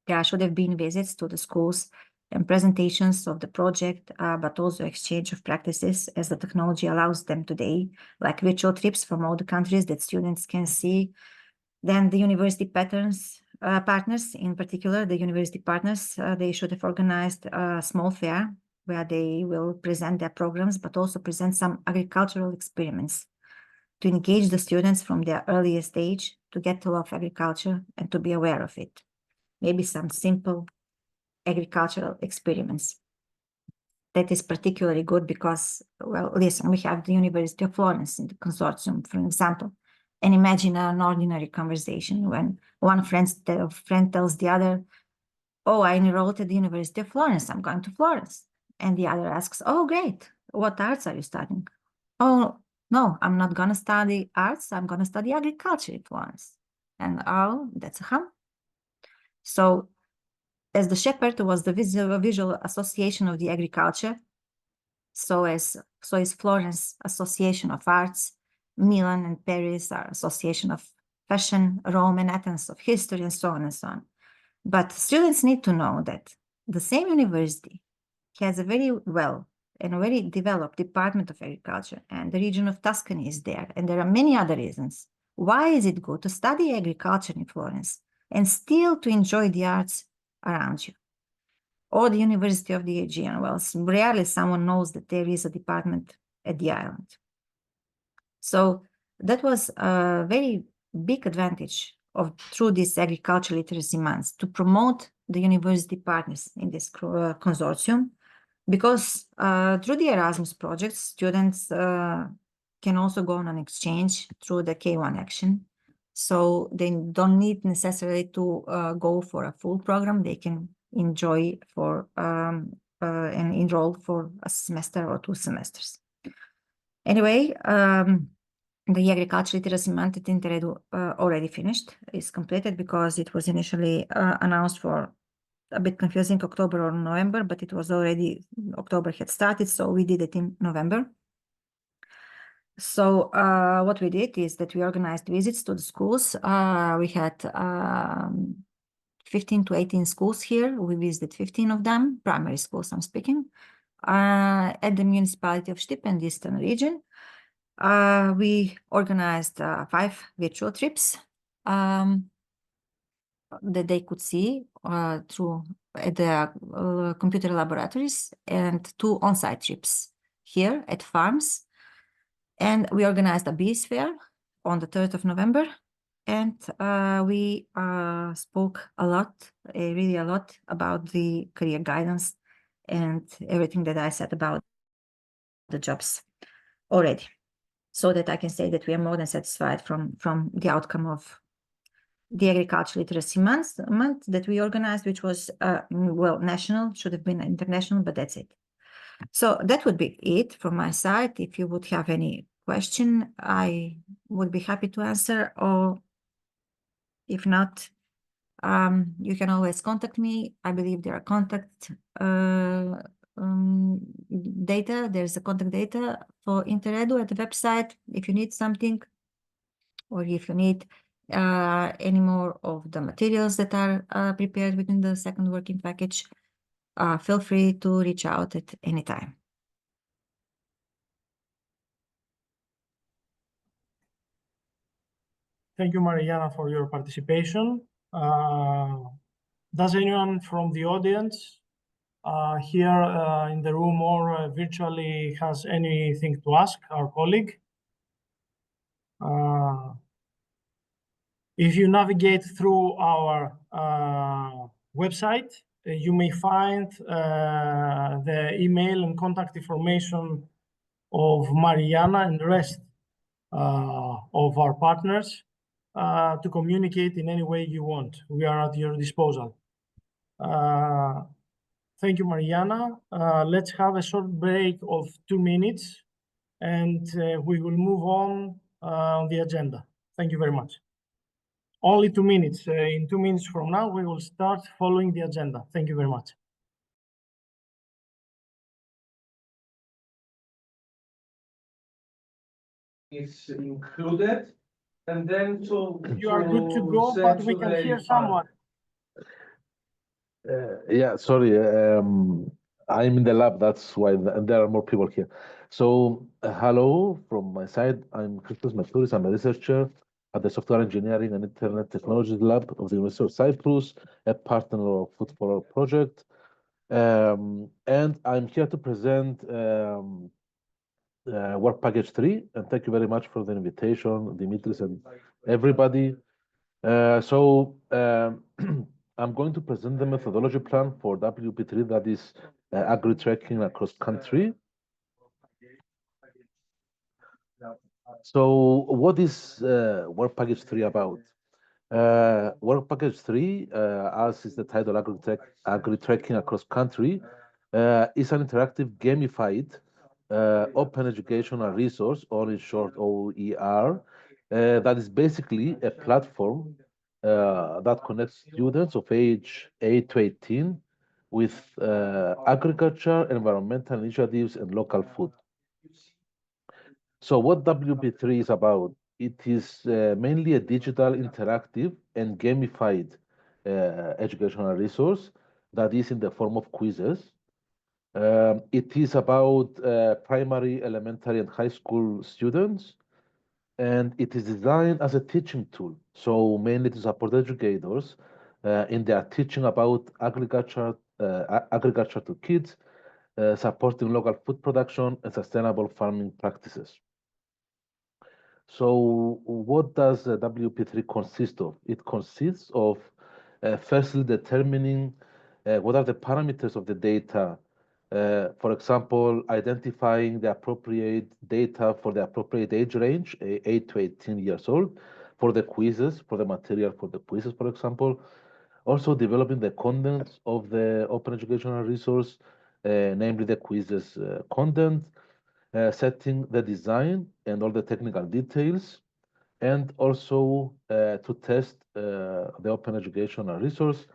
There should have been visits to the schools and presentations of the project, but also exchange of practices as the technology allows them today, like virtual trips from all the countries that students can see. Then the university partners, in particular, the university partners, they should have organized a small fair where they will present their programs, but also present some agricultural experiments to engage the students from their earliest age to get to love agriculture and to be aware of it. Maybe some simple agricultural experiments. That is particularly good because, well, listen, we have the University of Florence in the consortium, for example, and imagine an ordinary conversation when one friend tells the other, oh, I enrolled at the University of Florence, I'm going to Florence. And the other asks, oh, great, what arts are you studying? Oh, no, I'm not going to study arts, I'm going to study agriculture in Florence. And oh, that's a hum. So as the shepherd was the visual association of the agriculture, so is Florence Association of Arts, Milan and Paris are Association of Fashion, Rome and Athens of History, and so on and so on. But students need to know that the same university has a very well and a very developed Department of Agriculture, and the region of Tuscany is there, and there are many other reasons. Why is it good to study agriculture in Florence and still to enjoy the arts around you? Or the University of the Aegean. Well, rarely someone knows that there is a department at the island. So that was a very big advantage through this agricultural literacy months to promote the university partners in this consortium, because through the Erasmus project, students can also go on an exchange through the K1 action. So they don't need necessarily to go for a full program. They can enjoy for and enroll for a semester or 2 semesters. Anyway, the agricultural literacy month at Interedu already finished, is completed, because it was initially announced for a bit confusing October or November, but it was already, October had started, so we did it in November. So what we did is that we organized visits to the schools. We had 15 to 18 schools here. We visited 15 of them, primary schools I'm speaking, at the municipality of Štip and Eastern region. We organized 5 virtual trips that they could see through at the computer laboratories, and 2 on-site trips here at farms. And we organized a bees fair on the 3rd of November. And we spoke a lot, really a lot, about the career guidance and everything that I said about the jobs already. So that I can say that we are more than satisfied from the outcome of the Agriculture Literacy Month that we organized, which was, well, national, should have been international, but that's it. So that would be it from my side. If you would have any question, I would be happy to answer, or if not, you can always contact me. I believe there are contact data. There's a contact data for Interedu at the website if you need something, or if you need any more of the materials that are prepared within the second working package, feel free to reach out at any time. Thank you, Mariana, for your participation. Does anyone from the audience here in the room or virtually has anything to ask our colleague? If you navigate through our website, you may find the email and contact information of Mariana and the rest of our partners to communicate in any way you want. We are at your disposal. Thank you, Mariana. Let's have a short break of 2 minutes, and we will move on the agenda. Thank you very much. Only 2 minutes. In 2 minutes from now, we will start following the agenda. Thank you very much. It's included, and then You are good to go, but we can hear someone. Yeah, sorry. I'm in the lab. That's why there are more people here. So, hello from my side. I'm Christos Metouris. I'm a researcher at the Software Engineering and Internet Technologies Lab of the University of Cyprus, a partner of FOOD4ALL project. And I'm here to present work package 3. And thank you very much for the invitation, Dimitris and everybody. I'm going to present the methodology plan for WP3, that is agri-tracking across country. So what is work package 3 about? Work package 3, as is the title, agri-tracking across country, is an interactive gamified open educational resource, or in short OER, that is basically a platform that connects students of age 8 to 18 with agriculture, environmental initiatives, and local food. So what WP3 is about? It is mainly a digital, interactive, and gamified educational resource that is in the form of quizzes. It is about primary, elementary, and high school students, and it is designed as a teaching tool. So mainly to support educators in their teaching about agriculture to kids, supporting local food production and sustainable farming practices. So what does WP3 consist of? It consists of firstly determining what are the parameters of the data. For example, identifying the appropriate data for the appropriate age range, 8 to 18 years old, for the quizzes, for the material for the quizzes, for example. Also developing the contents of the open educational resource, namely the quizzes content, setting the design and all the technical details, and also to test the open educational resource.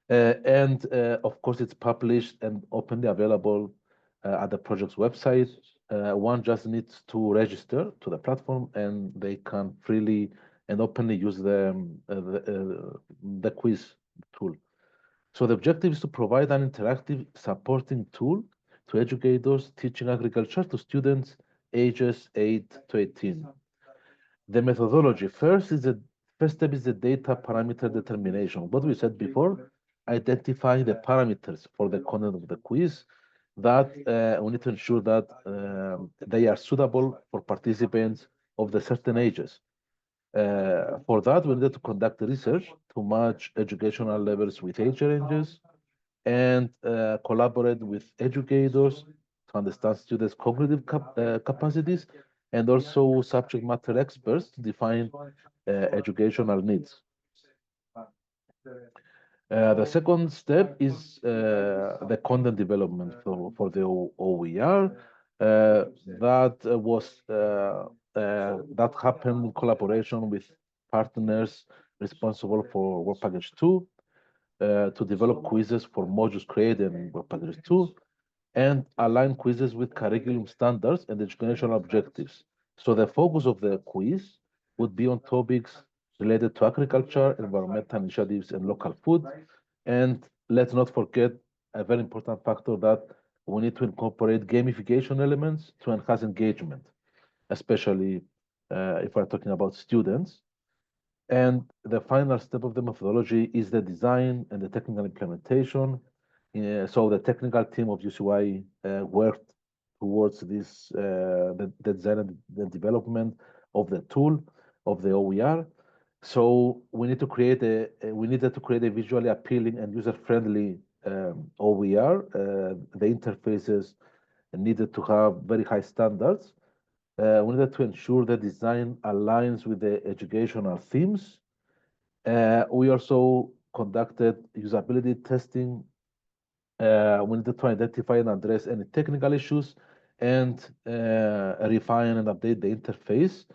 And of course, it's published and openly available at the project's website one just needs to register to the platform and they can freely and openly use the quiz tool. So the objective is to provide an interactive supporting tool to educators teaching agriculture to students ages 8 to 18. The methodology first step is the data parameter determination. What we said before, identifying the parameters for the content of the quiz that we need to ensure that they are suitable for participants of the certain ages. For that, we need to conduct research to match educational levels with age ranges and collaborate with educators to understand students' cognitive capacities and also subject matter experts to define educational needs. The second step is the content development for the OER. That happened in collaboration with partners responsible for Work Package 2 to develop quizzes for modules created in Work Package 2 and align quizzes with curriculum standards and educational objectives. So the focus of the quiz would be on topics related to agriculture, environmental initiatives, and local food. And let's not forget a very important factor that we need to incorporate gamification elements to enhance engagement, especially if we're talking about students. And the final step of the methodology is the design and the technical implementation. So the technical team of UCY worked towards this, the design and the development of the tool of the OER. So we needed to create a visually appealing and user-friendly OER. The interfaces needed to have very high standards. We needed to ensure the design aligns with the educational themes. We also conducted usability testing. We needed to identify and address any technical issues and refine and update the interface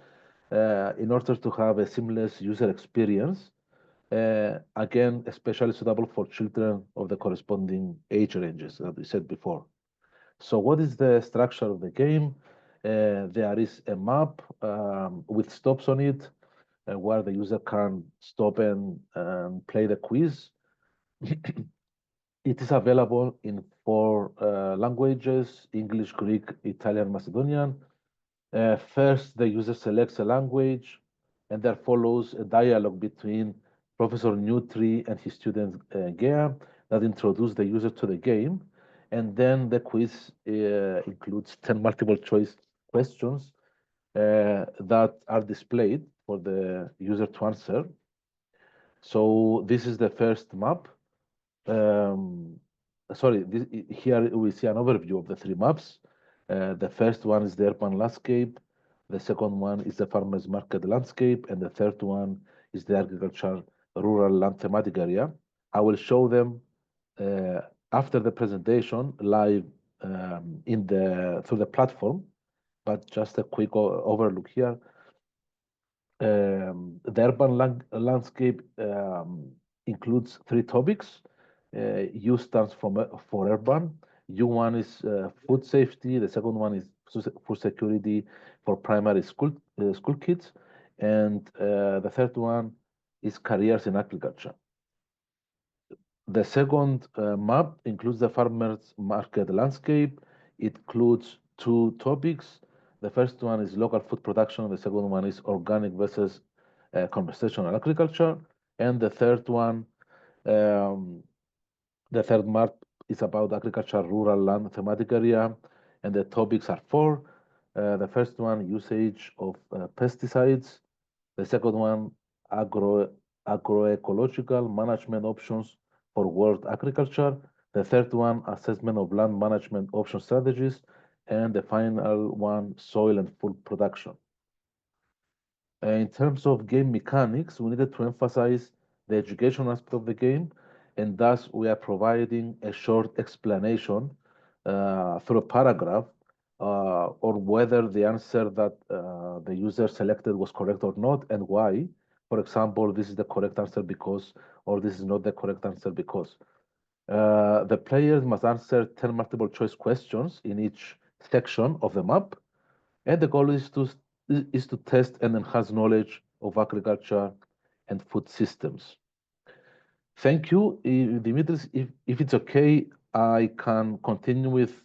in order to have a seamless user experience. Again, especially suitable for children of the corresponding age ranges that we said before. So what is the structure of the game? There is a map with stops on it where the user can stop and play the quiz. It is available in 4 languages: English, Greek, Italian, Macedonian. First, the user selects a language, and there follows a dialogue between Professor Nutri and his student Gea that introduce the user to the game. And then the quiz includes 10 multiple choice questions that are displayed for the user to answer. So this is the first map. Here we see an overview of the 3 maps. The first one is the urban landscape, the second one is the farmers market landscape, and the third one is the agriculture rural land thematic area. I will show them after the presentation live through the platform, but just a quick overlook here. The urban landscape includes 3 topics. U stands for urban. U1 is food safety. The second one is food security for primary school kids, and the third one is careers in agriculture. The second map includes the farmers market landscape. It includes 2 topics. The first one is local food production. The second one is organic versus conversational agriculture. And the third one, the third map is about agriculture rural land thematic area. And the topics are 4. The first one, usage of pesticides. The second one, agroecological management options for world agriculture. The third one, assessment of land management option strategies. And the final one, soil and food production. In terms of game mechanics, we needed to emphasize the education aspect of the game, and thus we are providing a short explanation through a paragraph or whether the answer that the user selected was correct or not, and why. For example, this is the correct answer because, or this is not the correct answer because. The players must answer 10 multiple choice questions in each section of the map, and the goal is to test and enhance knowledge of agriculture and food systems. Thank you, Dimitris. If it's okay, I can continue with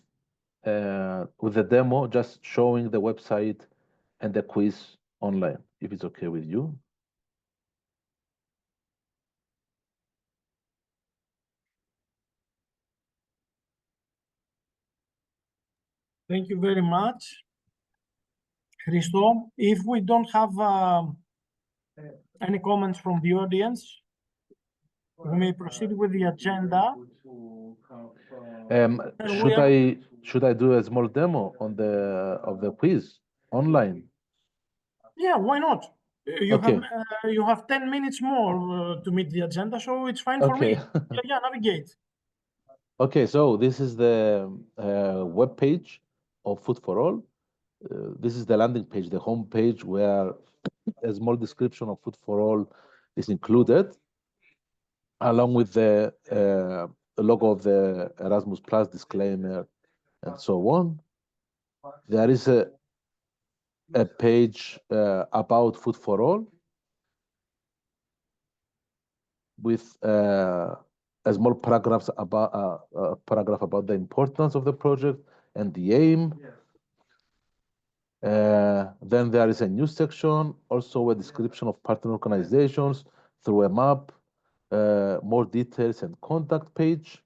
the demo, just showing the website and the quiz online, if it's okay with you. Thank you very much, Christo. If we don't have any comments from the audience, we may proceed with the agenda. Should I do a small demo of the quiz online? Yeah, why not? You Okay. have 10 minutes more to meet the agenda, so it's fine for me. Yeah, navigate. Okay, so this is the web page of Food4All. This is the landing page, the home page, where a small description of Food4All is included, along with the logo of the Erasmus Plus disclaimer and so on. There is a page about Food4All with a small paragraph about the importance of the project and the aim. Then there is a news section, also a description of partner organizations through a map, more details and contact page.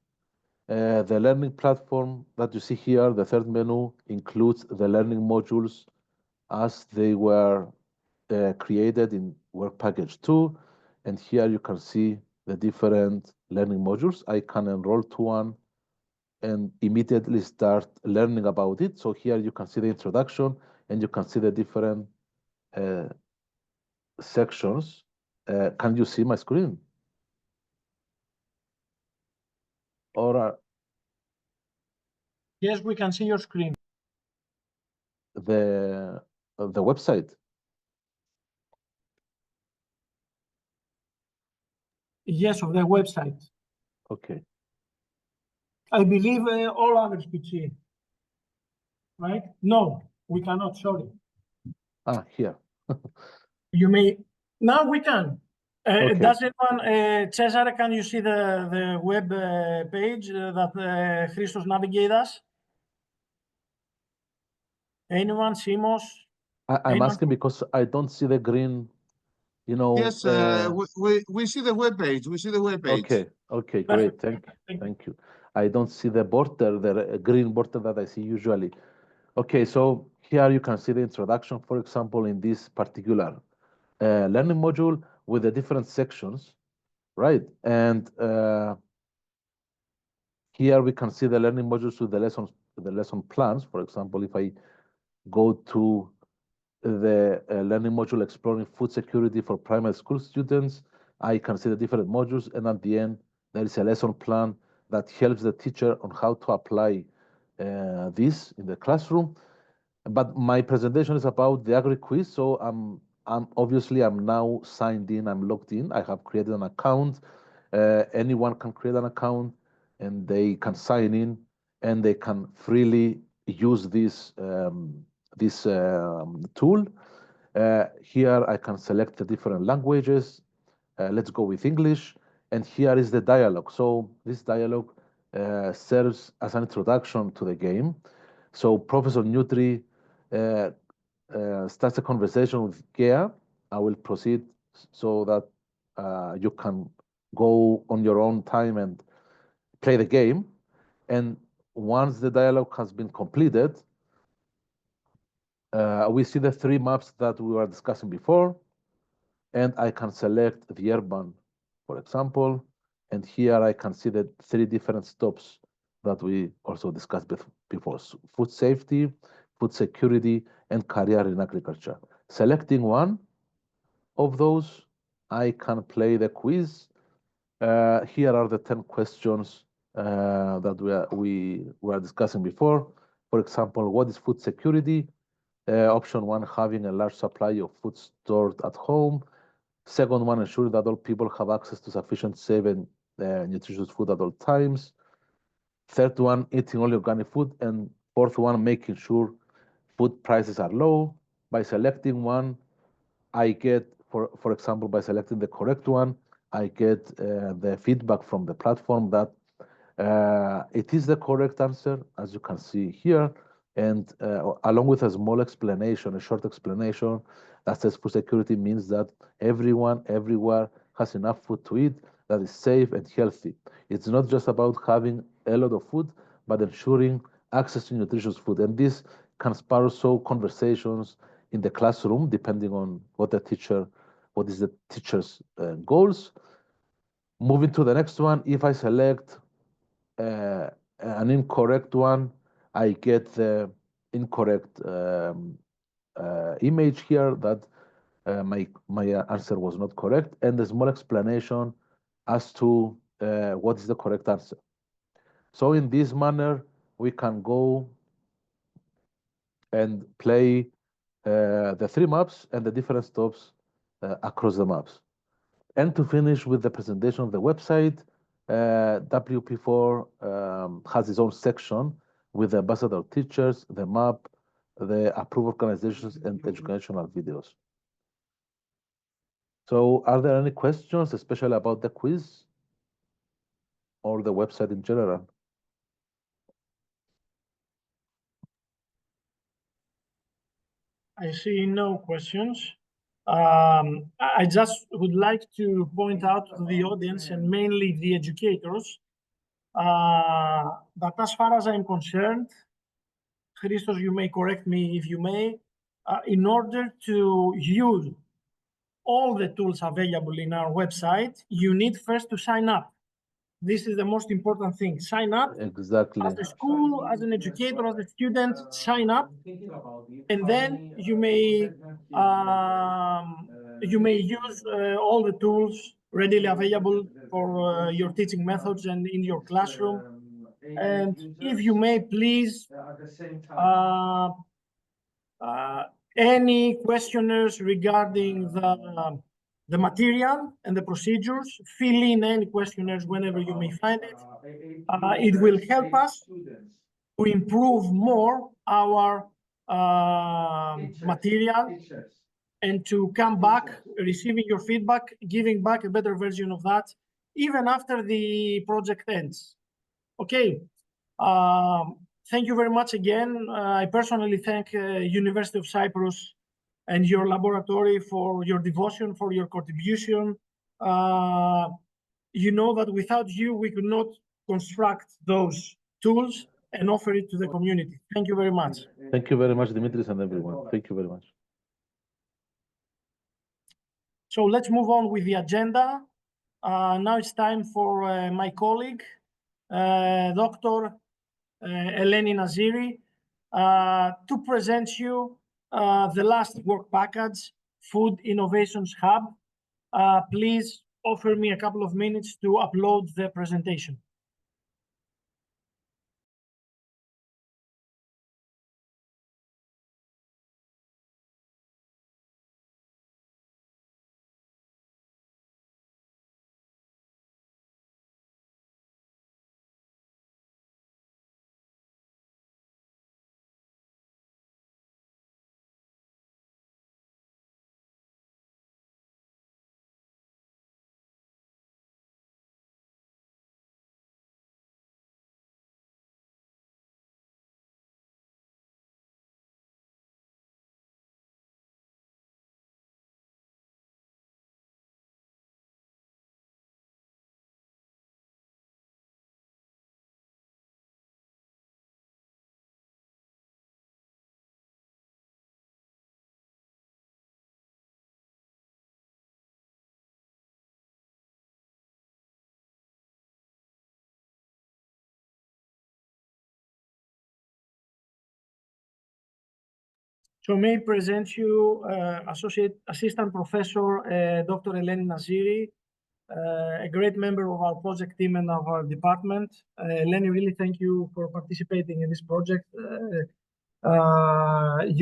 The learning platform that you see here, the third menu, includes the learning modules as they were created in Work Package 2. And here you can see the different learning modules. I can enroll to one and immediately start learning about it. So here you can see the introduction and you can see the different sections. Can you see my screen? Or Yes, we can see your screen. the website? Yes, of the website. Okay. I believe all others could see it. Right? No, we cannot, sorry. Here. You may, now we can. Okay. Does anyone, Cesare, can you see the web page that Christos navigate us? Anyone, Simos? I'm asking because I don't see the green, you know. Yes, we see the web page. We see the web page. Okay, great. Perfect. Thank you. I don't see the border, the green border that I see usually. Okay, so here you can see the introduction, for example, in this particular learning module with the different sections, right? And here we can see the learning modules with the lesson plans. For example, if I go to the learning module exploring food security for primary school students, I can see the different modules, and at the end there is a lesson plan that helps the teacher on how to apply this in the classroom. But my presentation is about the agri quiz, so I'm obviously now signed in, I'm logged in, I have created an account. Anyone can create an account and they can sign in and they can freely use this tool. Here I can select the different languages. Let's go with English. And here is the dialogue. So this dialogue serves as an introduction to the game. So Professor Nutri starts a conversation with Gea. I will proceed so that you can go on your own time and play the game. And once the dialogue has been completed, we see the three maps that we were discussing before, and I can select the urban, for example, and here I can see the three different stops that we also discussed before: food safety, food security, and career in agriculture. Selecting one of those, I can play the quiz. Here are the 10 questions that we were discussing before. For example, what is food security? Option 1, having a large supply of food stored at home. Second one, ensure that all people have access to sufficient, safe, and nutritious food at all times. Third one, eating only organic food. And Fourth one, making sure food prices are low. By selecting one, I get, for example, by selecting the correct one, I get the feedback from the platform that it is the correct answer, as you can see here, and along with a small explanation, a short explanation that says food security means that everyone, everywhere has enough food to eat that is safe and healthy. It's not just about having a lot of food, but ensuring access to nutritious food. And this can spark also conversations in the classroom, depending on what is the teacher's goals. Moving to the next one, if I select an incorrect one, I get the incorrect image here that my answer was not correct, and a small explanation as to what is the correct answer. So in this manner, we can go and play the three maps and the different stops across the maps. And to finish with the presentation of the website, WP4 has its own section with the ambassador teachers, the map, the approved organizations, and educational videos. So are there any questions, especially about the quiz or the website in general? I see no questions. I just would like to point out to the audience and mainly the educators that as far as I'm concerned, Christos, you may correct me if you may, in order to use all the tools available in our website, you need first to sign up. This is the most important thing. Sign up. Exactly. As a school, as an educator, as a student, sign up, and then you may use all the tools readily available for your teaching methods and in your classroom. And if you may, please, any questionnaires regarding the material and the procedures, fill in any questionnaires whenever you may find it. It will help us to improve more our material and to come back, receiving your feedback, giving back a better version of that, even after the project ends. Okay. Thank you very much again. I personally thank University of Cyprus and your laboratory for your devotion, for your contribution. You know that without you, we could not construct those tools and offer it to the community. Thank you very much. Thank you very much, Dimitris, and everyone. Thank you very much. So let's move on with the agenda. Now it's time for my colleague, Dr. Eleni Naziri, to present you the last work package, Food Innovations Hub. Please offer me a couple of minutes to upload the presentation. So may I present you Associate Assistant Professor Dr. Eleni Naziri, a great member of our project team and of our department. Eleni, really thank you for participating in this project.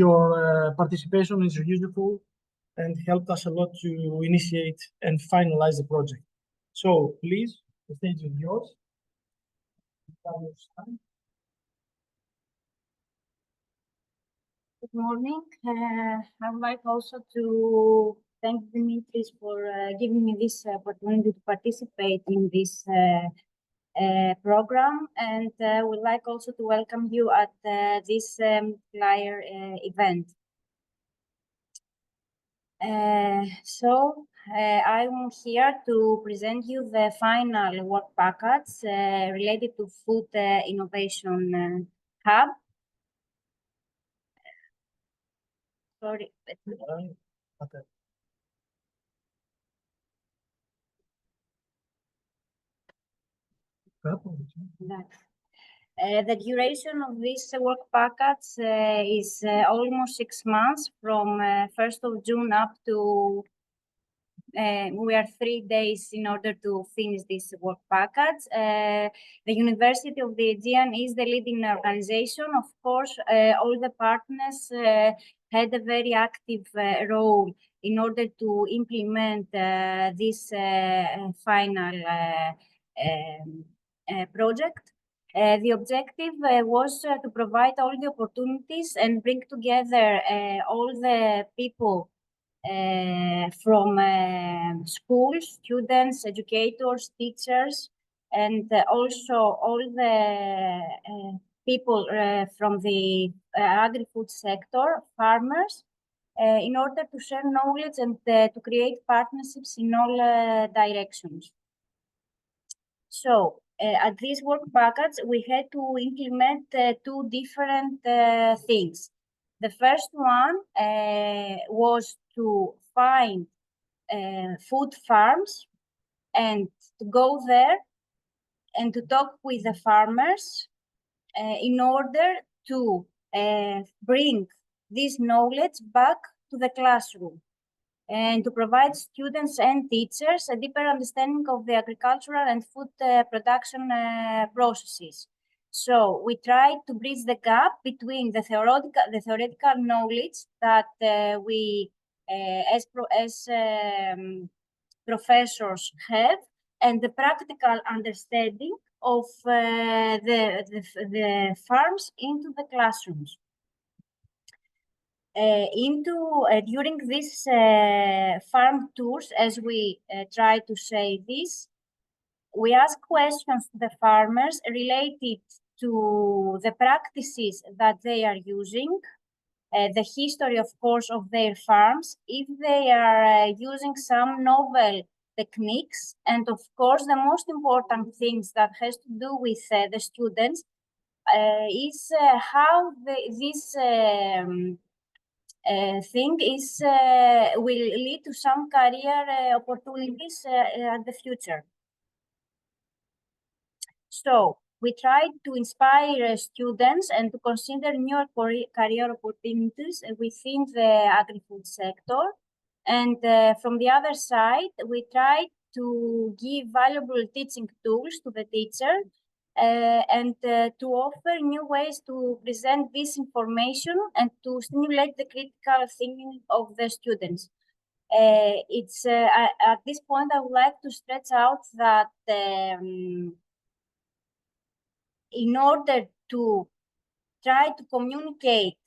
Your participation is useful and helped us a lot to initiate and finalize the project. So please, the stage is yours. Good morning. I would like also to thank Dimitris for giving me this opportunity to participate in this program, and would like also to welcome you at this Multiplier event. I'm here to present you the final work package related to Food Innovation Hub. Sorry. Okay. The duration of this work package is almost 6 months, from 1st of June up to we are 3 days in order to finish this work package. The University of the Aegean is the leading organization. Of course, all the partners had a very active role in order to implement this final project. The objective was to provide all the opportunities and bring together all the people from schools, students, educators, teachers, and also all the people from the agri-food sector, farmers, in order to share knowledge and to create partnerships in all directions. So, at this work package, we had to implement 2 different things. The first one was to find food farms and to go there and to talk with the farmers in order to bring this knowledge back to the classroom and to provide students and teachers a deeper understanding of the agricultural and food production processes. So we tried to bridge the gap between the theoretical knowledge that we as professors have and the practical understanding of the farms into the classrooms. During these farm tours, as we try to say this, we ask questions to the farmers related to the practices that they are using, the history, of course, of their farms, if they are using some novel techniques, and of course, the most important things that has to do with the students is how this thing is will lead to some career opportunities at the future. So we tried to inspire students and to consider new career opportunities within the agri-food sector. And from the other side, we tried to give valuable teaching tools to the teacher and to offer new ways to present this information and to stimulate the critical thinking of the students. At this point, I would like to stretch out that in order to try to communicate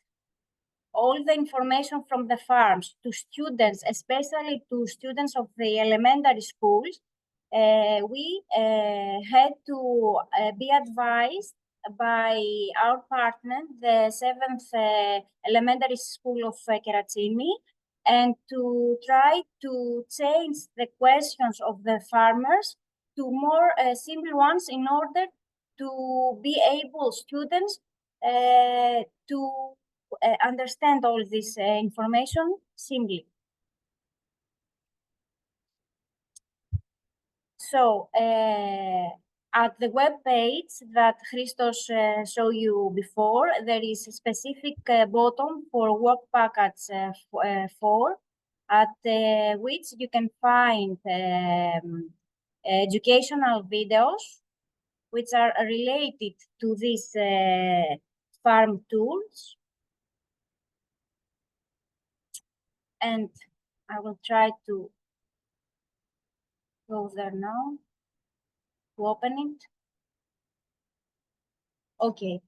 all the information from the farms to students, especially to students of the elementary schools, we had to be advised by our partner, the 7th Elementary School of Keratsini, and to try to change the questions of the farmers to more simple ones in order to be able students to understand all this information simply. So at the web page that Christos showed you before, there is a specific button for work package 4, at which you can find educational videos which are related to these farm tools. And I will try to go there now to open it. Okay.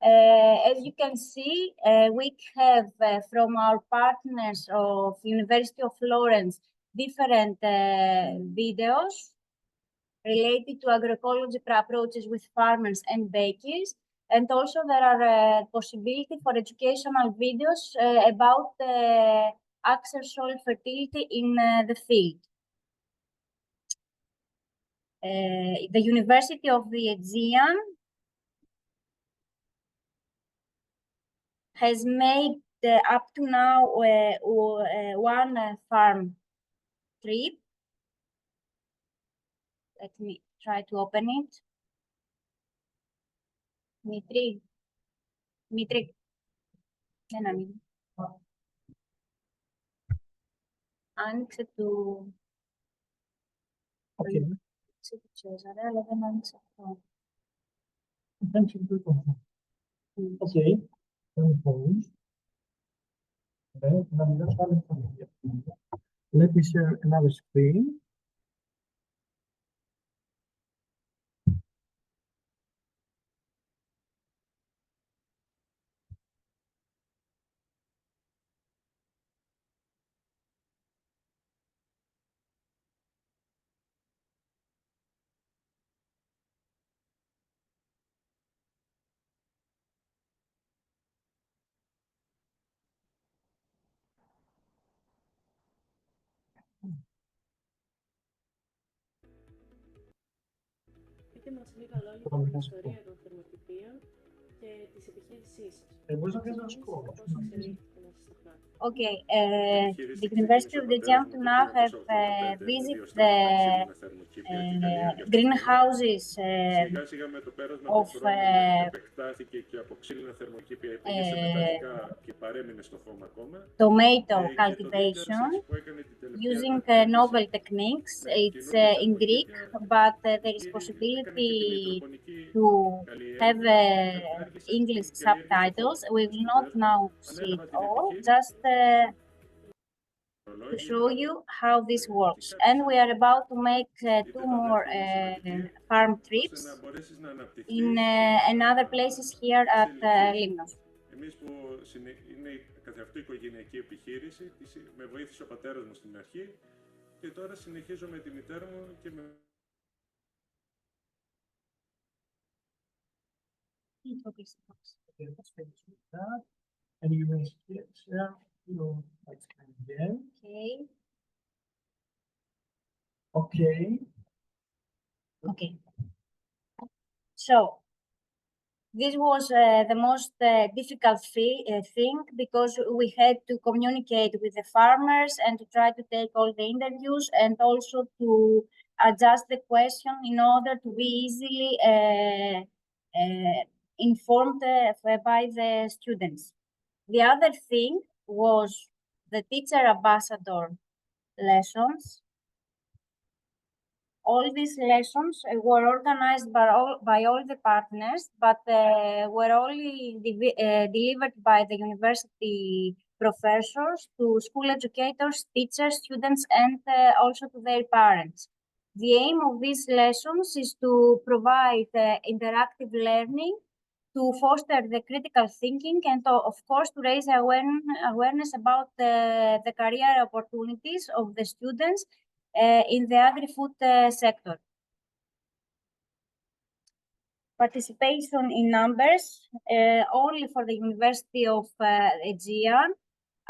As you can see, we have from our partners of University of Florence different videos related to agroecology approaches with farmers and bakers. And also there are possibility for educational videos about axial soil fertility in the field. The University of the Aegean has made up to now one farm trip. Let me try to open it. Dimitri, δεν ανοίγει. Άνοιξε του... Okay. Άνοιξε του Τσέζαρε, αλλά δεν άνοιξε αυτό. Okay. Let me share another screen. Πείτε μας λίγα λόγια για την ιστορία των θερμοκηπίων και της επιχείρησής σας. Μπορείς να κάνεις ένα σκορ. Okay, the University of the Aegean to now have visited the greenhouses of tomato cultivation using novel techniques. It's in Greek, but there is possibility to have English subtitles. We will not now see it all, just to show you how this works. And we are about to make two more farm trips in another places here at Limnos. Εμείς που είναι καθεαυτό οικογενειακή επιχείρηση, με βοήθησε ο πατέρας μου στην αρχή και τώρα συνεχίζω με τη μητέρα μου και με... And you may share your screen again. Okay. Okay. Okay. So this was the most difficult thing because we had to communicate with the farmers and to try to take all the interviews and also to adjust the question in order to be easily informed by the students. The other thing was the teacher ambassador lessons. All these lessons were organized by all the partners, but were only delivered by the university professors to school educators, teachers, students, and also to their parents. The aim of these lessons is to provide interactive learning, to foster the critical thinking, and of course to raise awareness about the career opportunities of the students in the agri-food sector. Participation in numbers, only for the University of Aegean.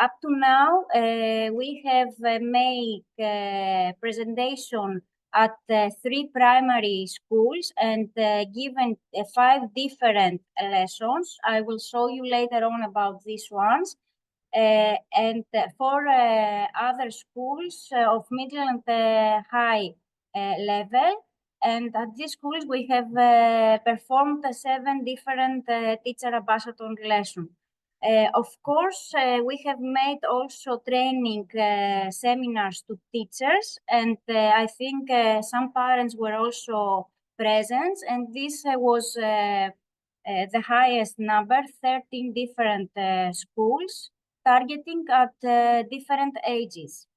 Up to now, we have made presentation at 3 primary schools and given 5 different lessons. I will show you later on about these ones. And for other schools of middle and high level. And at these schools, we have performed 7 different teacher ambassador lessons. Of course, we have made also training seminars to teachers, and I think some parents were also present, and this was the highest number, 13 different schools, targeting at different ages.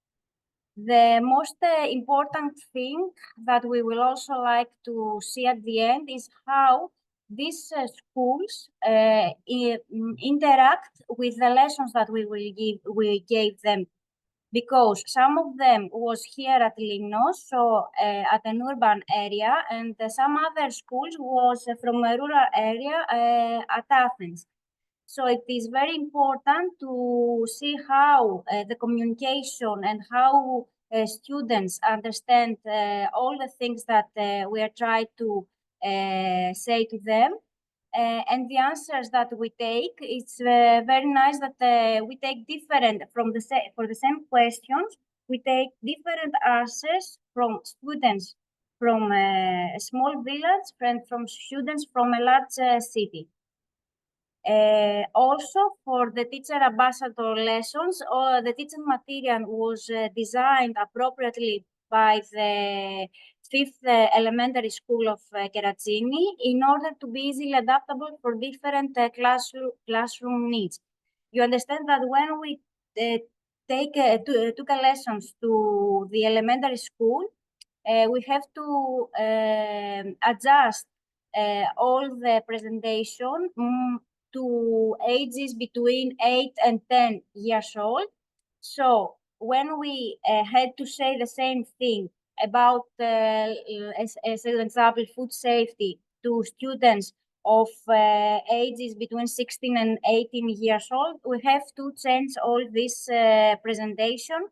The most important thing that we will also like to see at the end is how these schools interact with the lessons that we gave them, because some of them was here at Limnos, so at an urban area, and some other schools was from a rural area at Athens. So it is very important to see how the communication and how students understand all the things that we are trying to say to them. And the answers that we take, it's very nice that we take different for the same questions. We take different answers from students from a small village and from students from a large city. Also, for the teacher ambassador lessons, the teaching material was designed appropriately by the 5th elementary school of Keratsini in order to be easily adaptable for different classroom needs. You understand that when we took lessons to the elementary school, we have to adjust all the presentation to ages between 8 and 10 years old. So when we had to say the same thing about, as an example, food safety to students of ages between 16 and 18 years old, we have to change all this presentation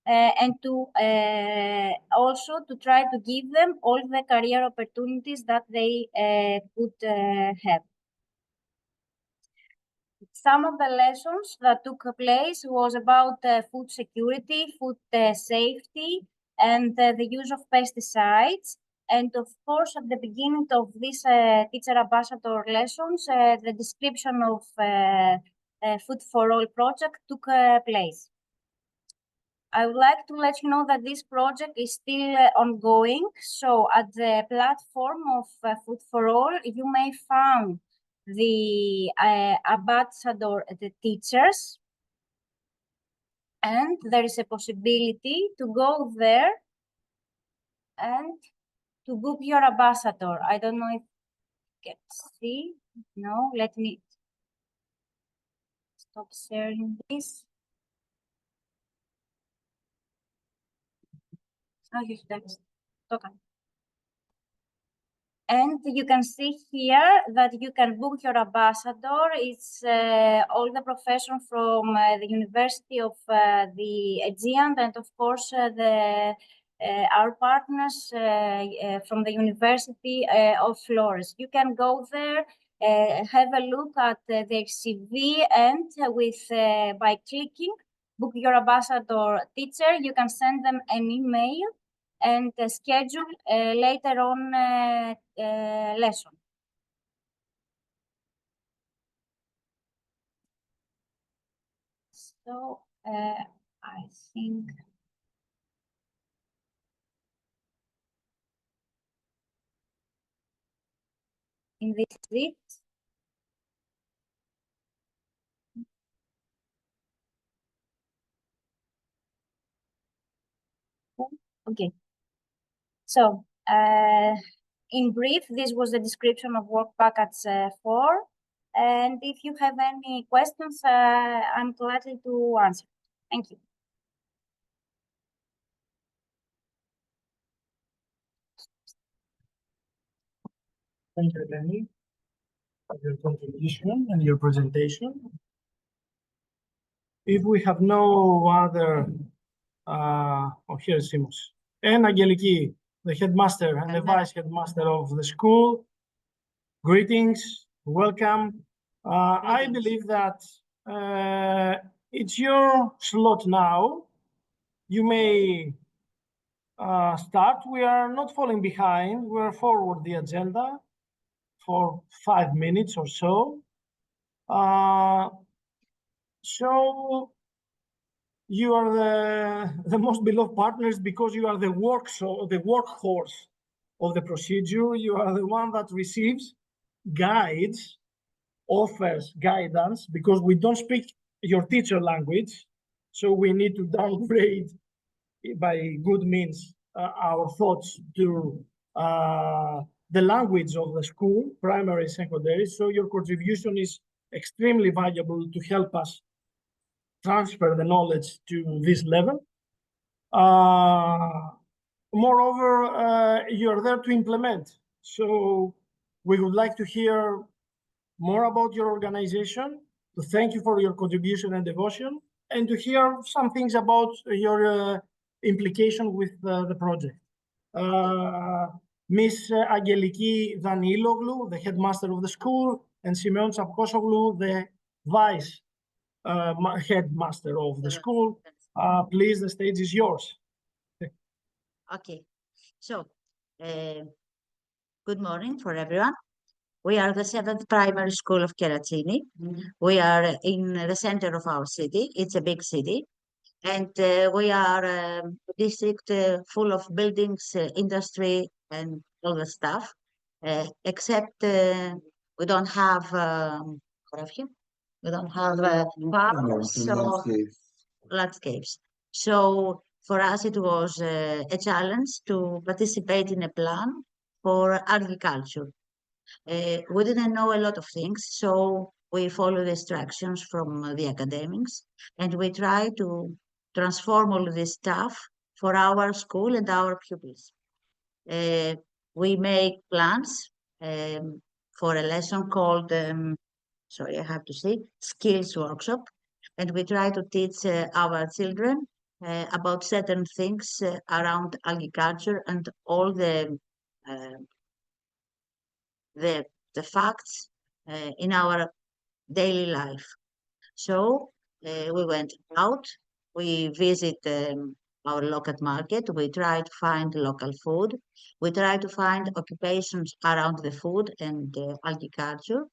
and to also to try to give them all the career opportunities that they could have. Some of the lessons that took place was about food security, food safety, and the use of pesticides. And of course, at the beginning of this teacher ambassador lessons, the description of FOOD4ALL project took place. I would like to let you know that this project is still ongoing. So at the platform of FOOD4ALL, you may find the ambassador, the teachers, and there is a possibility to go there and to book your ambassador. I don't know if you can see. No, let me stop sharing this. Oh, yes, that's okay. And you can see here that you can book your ambassador. It's all the professors from the University of the Aegean, and of course our partners from the University of Flores. You can go there, have a look at their CV, and with by clicking book your ambassador teacher, you can send them an email and schedule later on lesson. So I think in this bit, okay. So in brief, this was the description of work package 4. And if you have any questions, I'm glad to answer. Thank you. Thank you, Eleni, for your contribution and your presentation. If we have no other, oh, here's Simos. And Angeliki, the headmaster and the vice headmaster of the school. Greetings, welcome. I believe that it's your slot now. You may start. We are not falling behind. We are forward the agenda for 5 minutes or so. So you are the most beloved partners because you are the workhorse of the procedure. You are the one that receives guides, offers guidance, because we don't speak your teacher language. So we need to downgrade by good means our thoughts to the language of the school, primary, secondary. So your contribution is extremely valuable to help us transfer the knowledge to this level. Moreover, you're there to implement. So we would like to hear more about your organization, to thank you for your contribution and devotion, and to hear some things about your implication with the project. Miss Angeliki Daniloglu, the headmaster of the school, and Simeon Tsapkosoglu, the vice headmaster of the school. Please, the stage is yours. Okay, so good morning for everyone. We are the 7th primary school of Keratsini. We are in the center of our city. It's a big city. And we are a district full of buildings, industry, and all the stuff, except we don't have farms, so landscapes. So for us, it was a challenge to participate in a plan for agriculture. We didn't know a lot of things, so we followed the instructions from the academics, and we try to transform all this stuff for our school and our pupils. We make plans for a lesson called, sorry, I have to say, skills workshop, and we try to teach our children about certain things around agriculture and all the facts in our daily life. So we went out, we visit our local market, we try to find local food, we try to find occupations around the food and agriculture,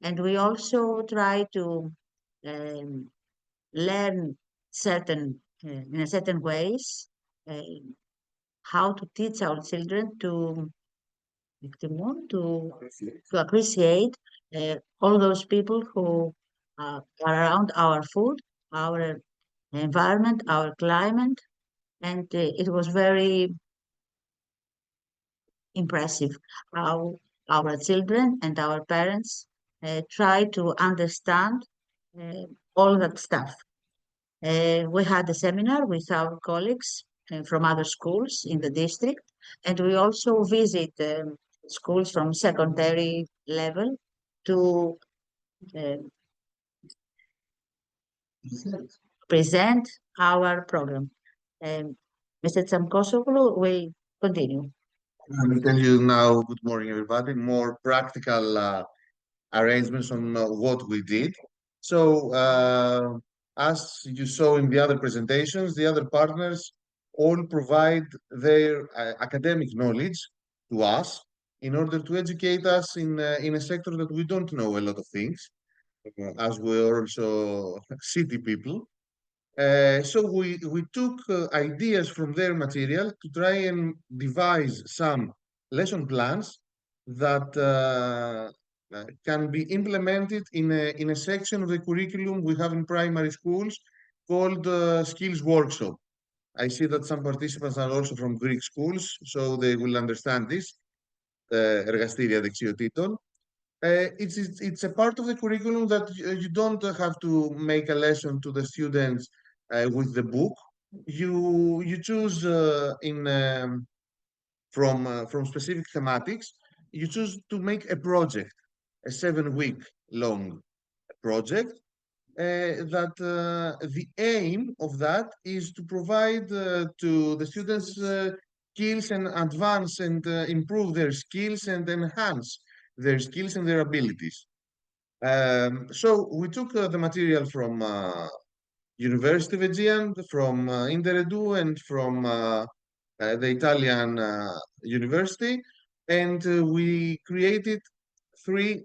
and we also try to learn in a certain ways how to teach our children to appreciate all those people who are around our food, our environment, our climate, and it was very impressive how our children and our parents try to understand all that stuff. We had a seminar with our colleagues from other schools in the district, and we also visit schools from secondary level to present our program. Mr. Tsamkosoglu will continue. Let me tell you now, good morning, everybody, more practical arrangements on what we did. So, as you saw in the other presentations, the other partners all provide their academic knowledge to us in order to educate us in a sector that we don't know a lot of things, as we're also city people. So we took ideas from their material to try and devise some lesson plans that can be implemented in a section of the curriculum we have in primary schools called Skills Workshop. I see that some participants are also from Greek schools, so they will understand this, εργαστήρια δεξιοτήτων. It's a part of the curriculum that you don't have to make a lesson to the students with the book. You choose from specific thematics. You choose to make a project, a 7-week long project. That the aim of that is to provide to the students skills and advance and improve their skills and enhance their skills and their abilities. So we took the material from University of Aegean, from Interedu, and from the Italian university, and we created three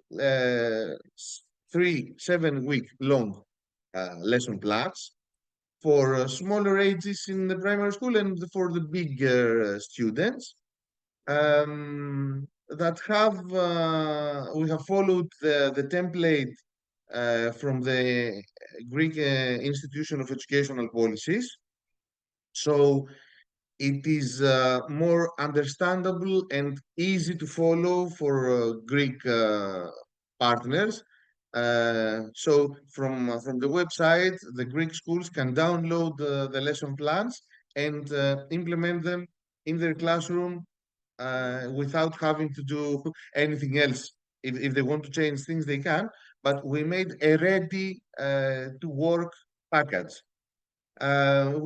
7-week long lesson plans for smaller ages in the primary school and for the bigger students. That we have followed the template from the Greek Institution of Educational Policies. So it is more understandable and easy to follow for Greek partners. So from the website, the Greek schools can download the lesson plans and implement them in their classroom without having to do anything else. If they want to change things, they can. But we made a ready to work package.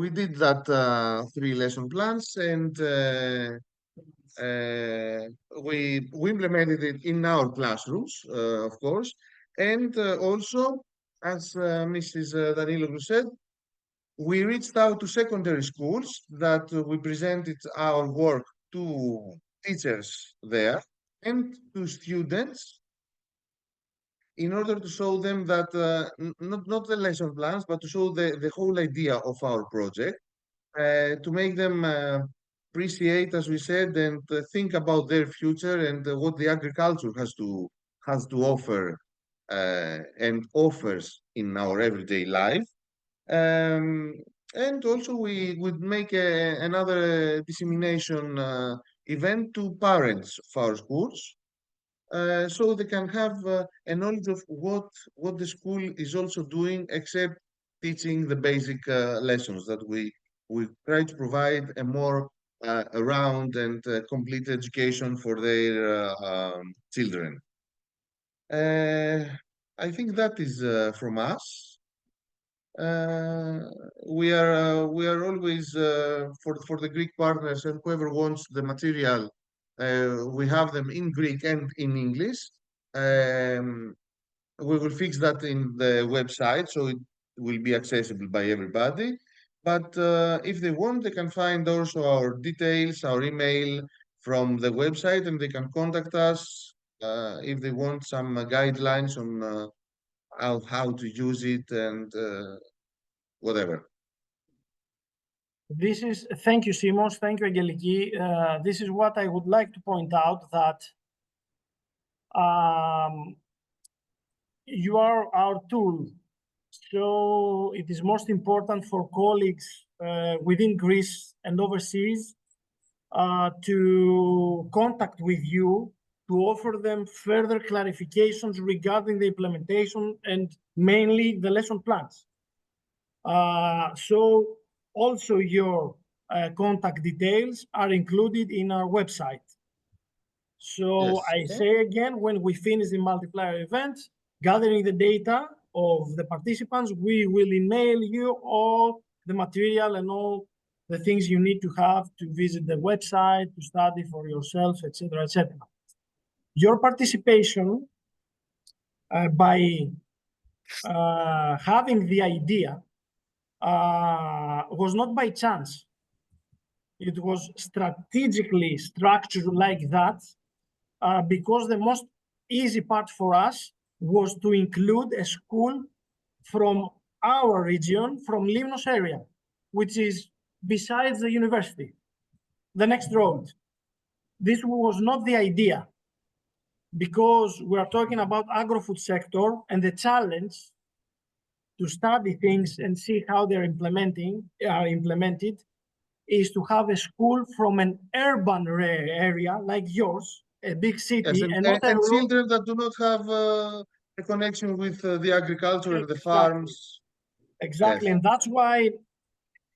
We did that 3 lesson plans, and we implemented it in our classrooms, of course, and also, as Mrs. Danilou said, we reached out to secondary schools that we presented our work to teachers there and to students in order to show them that not the lesson plans, but to show the whole idea of our project, to make them appreciate, as we said, and think about their future and what the agriculture has to offer and offers in our everyday life. And also we would make another dissemination event to parents of our schools, so they can have a knowledge of what the school is also doing, except teaching the basic lessons that we try to provide a more round and complete education for their children. I think that is from us. We are always for the Greek partners and whoever wants the material. We have them in Greek and in English. We will fix that in the website so it will be accessible by everybody. But if they want, they can find also our details, our email from the website, and they can contact us if they want some guidelines on how to use it and whatever. Thank you, Simos. Thank you, Angeliki. This is what I would like to point out, that you are our tool. So it is most important for colleagues within Greece and overseas to contact with you to offer them further clarifications regarding the implementation and mainly the lesson plans. So also your contact details are included in our website. So Yes. I say again, when we finish the multiplier event, gathering the data of the participants, we will email you all the material and all the things you need to have to visit the website, to study for yourself, etc., etc. Your participation by having the idea was not by chance. It was strategically structured like that because the most easy part for us was to include a school from our region, from Limnos area, which is besides the university, the next road. This was not the idea, because we are talking about agro-food sector, and the challenge to study things and see how they're implemented is to have a school from an urban area like yours, a big city, Yes, and not a children that do not have a connection with the agriculture and the farms. Exactly, Yes. and that's why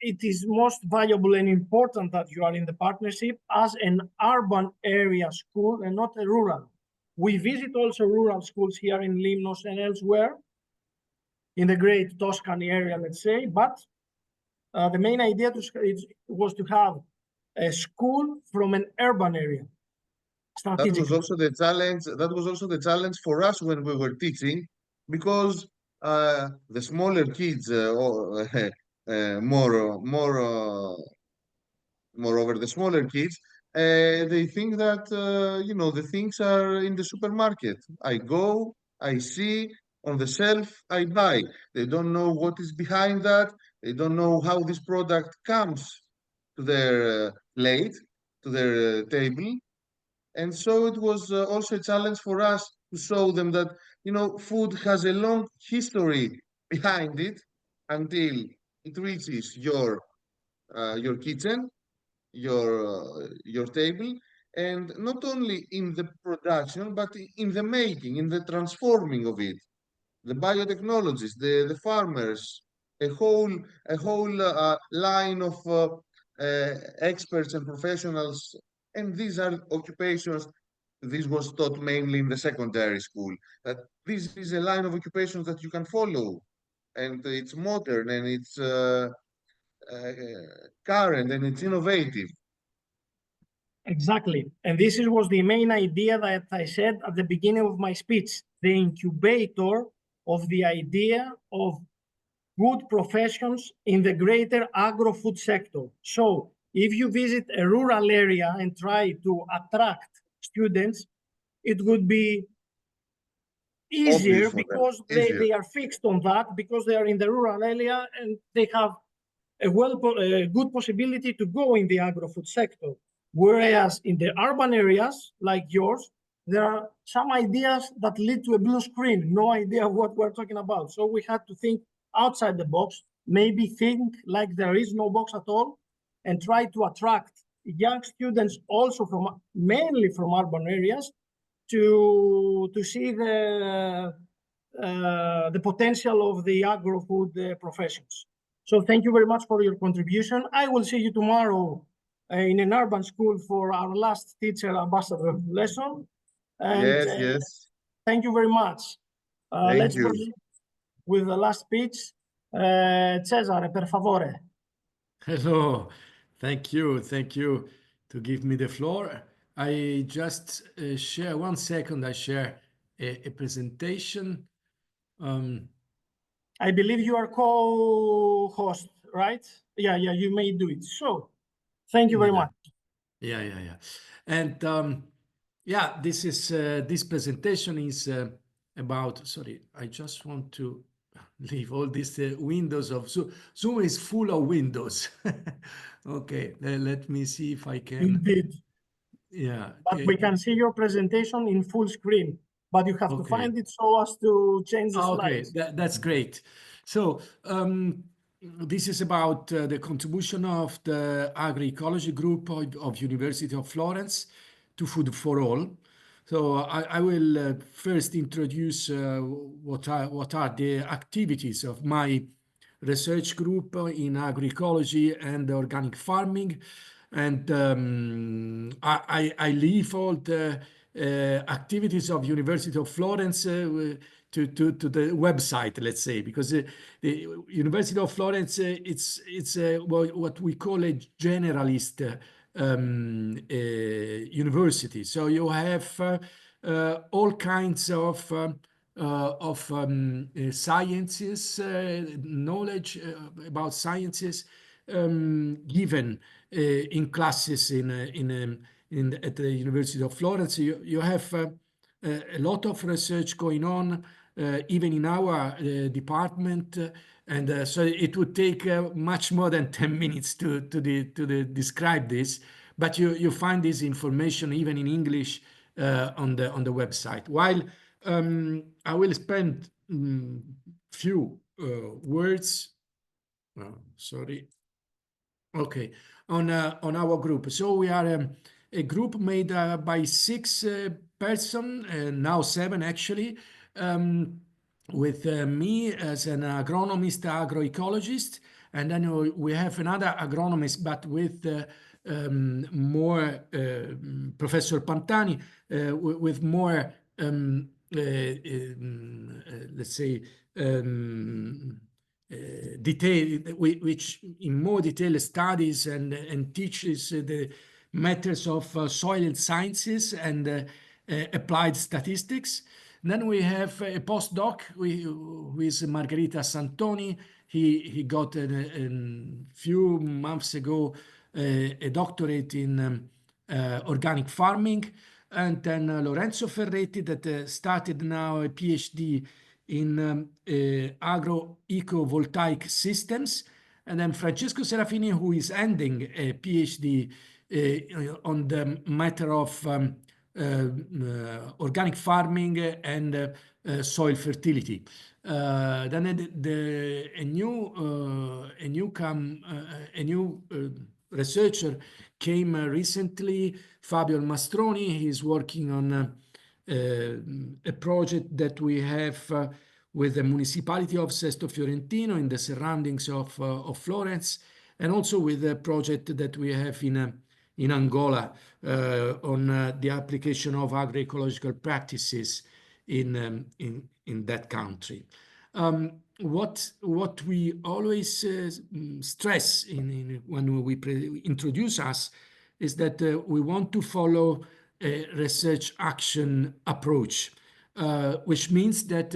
it is most valuable and important that you are in the partnership as an urban area school and not a rural. We visit also rural schools here in Limnos and elsewhere, in the great Tuscany area, let's say, but the main idea was to have a school from an urban area. That was also the challenge. That was also the challenge for us when we were teaching, because the smaller kids, moreover, the smaller kids, they think that the things are in the supermarket. I go, I see on the shelf, I buy. They don't know what is behind that. They don't know how this product comes to their plate, to their table. And so it was also a challenge for us to show them that, food has a long history behind it until it reaches your kitchen. your table, and not only in the production, but in the making, in the transforming of it. The biotechnologists, the farmers, a whole line of experts and professionals, and these are occupations. This was taught mainly in the secondary school. That this is a line of occupations that you can follow, and it's modern and it's current and it's innovative. Exactly. And this was the main idea that I said at the beginning of my speech, the incubator of the idea of good professions in the greater agro-food sector. So if you visit a rural area and try to attract students, it would be easier because they are fixed on that, because they are in the rural area and they have a good possibility to go in the agro-food sector. Whereas in the urban areas like yours, there are some ideas that lead to a blue screen, no idea what we're talking about. So we had to think outside the box, maybe think like there is no box at all, and try to attract young students also from mainly from urban areas to see the potential of the agro-food professions. So thank you very much for your contribution. I will see you tomorrow in an urban school for our last teacher ambassador lesson. And Yes. thank you very much. Let's proceed with the last speech. Cesare, per favore. Hello, thank you to give me the floor. I just share 1 second. I share a presentation. I believe you are co-host, right? Yeah, you may do it. So, thank you very much. Yeah. And yeah, this is this presentation is about. Sorry, I just want to leave all these windows of Zoom. Zoom is full of windows. Okay, let me see if I can. Indeed. Yeah. But we can see your presentation in full screen, but you have to find it so as to change the slides. Okay, that's great. So this is about the contribution of the agroecology group of University of Florence to Food4ALL. So I will first introduce what are the activities of my research group in agroecology and organic farming. And I leave all the activities of University of Florence to the website, let's say, because the University of Florence it's what we call a generalist university. So you have all kinds of sciences, knowledge about sciences given in classes at the University of Florence. You have a lot of research going on, even in our department, and so it would take much more than 10 minutes to describe this. But you find this information even in English on the website. While I will spend few words. Sorry. Okay, on our group. So we are a group made by 6 persons, now 7 actually, with me as an agronomist, agroecologist, and then we have another agronomist, but with more Professor Pantani, with more let's say detail, which in more detail studies and teaches the matters of soil sciences and applied statistics. And then we have a postdoc who is Margherita Santoni. He got a few months ago a doctorate in organic farming, and then Lorenzo Ferretti that started now a PhD in agro-ecovoltaic systems, and then Francesco Serafini, who is ending a PhD on the matter of organic farming and soil fertility. Then a new researcher came recently, Fabio Mastroni. He's working on a project that we have with the municipality of Sesto Fiorentino in the surroundings of Florence, and also with a project that we have in Angola on the application of agroecological practices in that country. What we always stress when we introduce us is that we want to follow a research action approach, which means that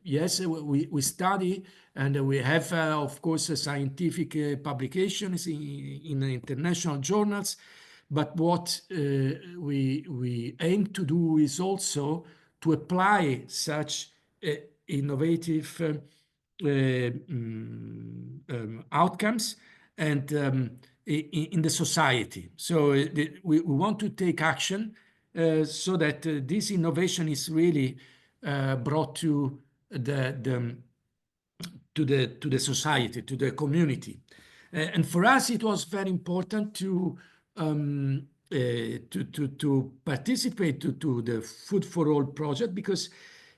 yes, we study and we have, of course, scientific publications in international journals. But what we aim to do is also to apply such innovative outcomes and in the society. So we want to take action so that this innovation is really brought to the society, to the community. And for us, it was very important to participate to the Food4All project, because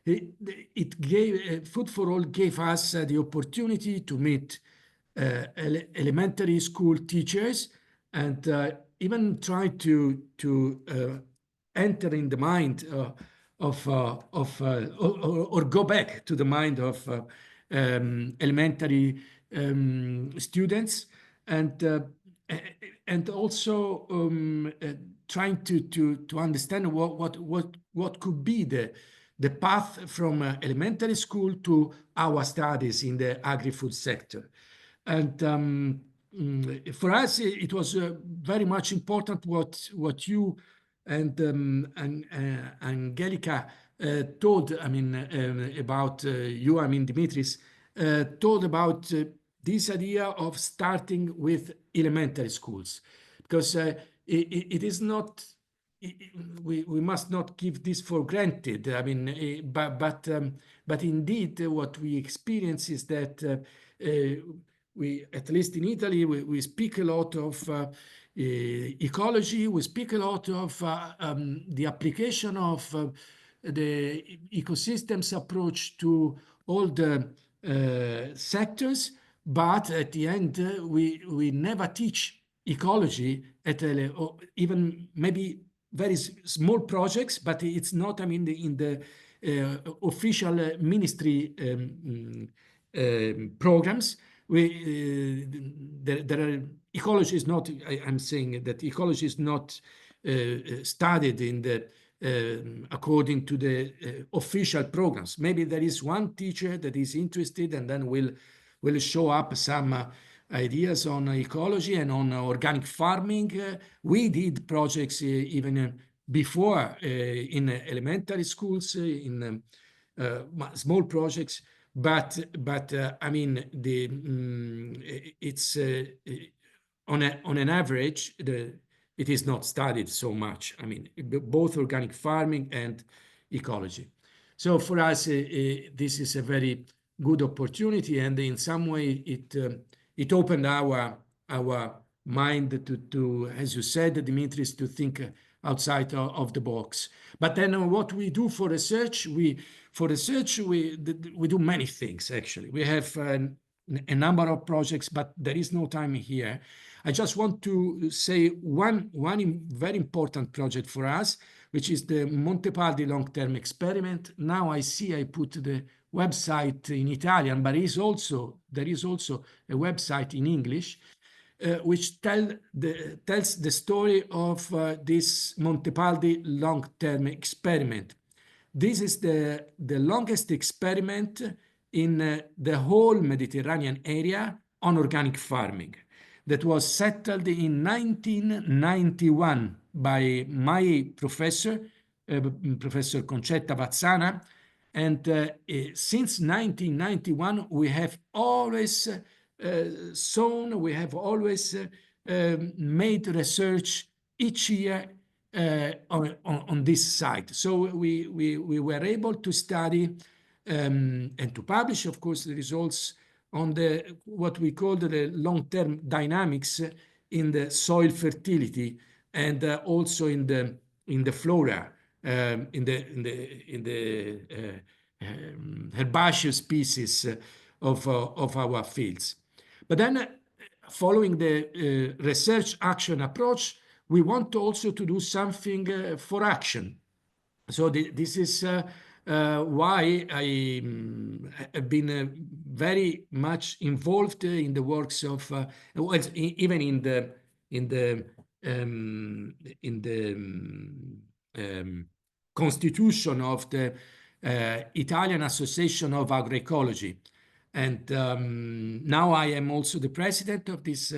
Food4All gave us the opportunity to meet elementary school teachers and even try to enter in the mind or go back to the mind of elementary students, and also trying to understand what could be the path from elementary school to our studies in the agri-food sector. And for us, it was very much important what you and Angelica told, about you, Dimitris, told about this idea of starting with elementary schools, because it is not, we must not give this for granted. But indeed, what we experience is that we, at least in Italy, we speak a lot of ecology. We speak a lot of the application of the ecosystems approach to all the sectors, but at the end, we never teach ecology at even maybe very small projects, but it's not, in the official ministry programs. There are ecology is not. I'm saying that ecology is not studied in the according to the official programs. Maybe there is one teacher that is interested, and then will show up some ideas on ecology and on organic farming. We did projects even before in elementary schools, in small projects, but it's on an average, it is not studied so much. Both organic farming and ecology. So for us, this is a very good opportunity, and in some way it opened our mind to, as you said, Dimitris, to think outside of the box. But then what we do for research, we do many things, actually. We have a number of projects, but there is no time here. I just want to say one very important project for us, which is the Montepaldi long-term experiment. Now I see I put the website in Italian, but there is also a website in English, which tells the story of this Montepaldi long-term experiment. This is the longest experiment in the whole Mediterranean area on organic farming, that was settled in 1991 by my professor, Professor Concetta Vazzana. And since 1991, we have always we have always made research each year on this site. So we were able to study and to publish, of course, the results on what we call the long-term dynamics in the soil fertility and also in the flora, in the herbaceous species of our fields. But then, following the research action approach, we want also to do something for action. So this is why I have been very much involved in the works of, even in the constitution of the Italian Association of Agroecology. And now I am also the president of this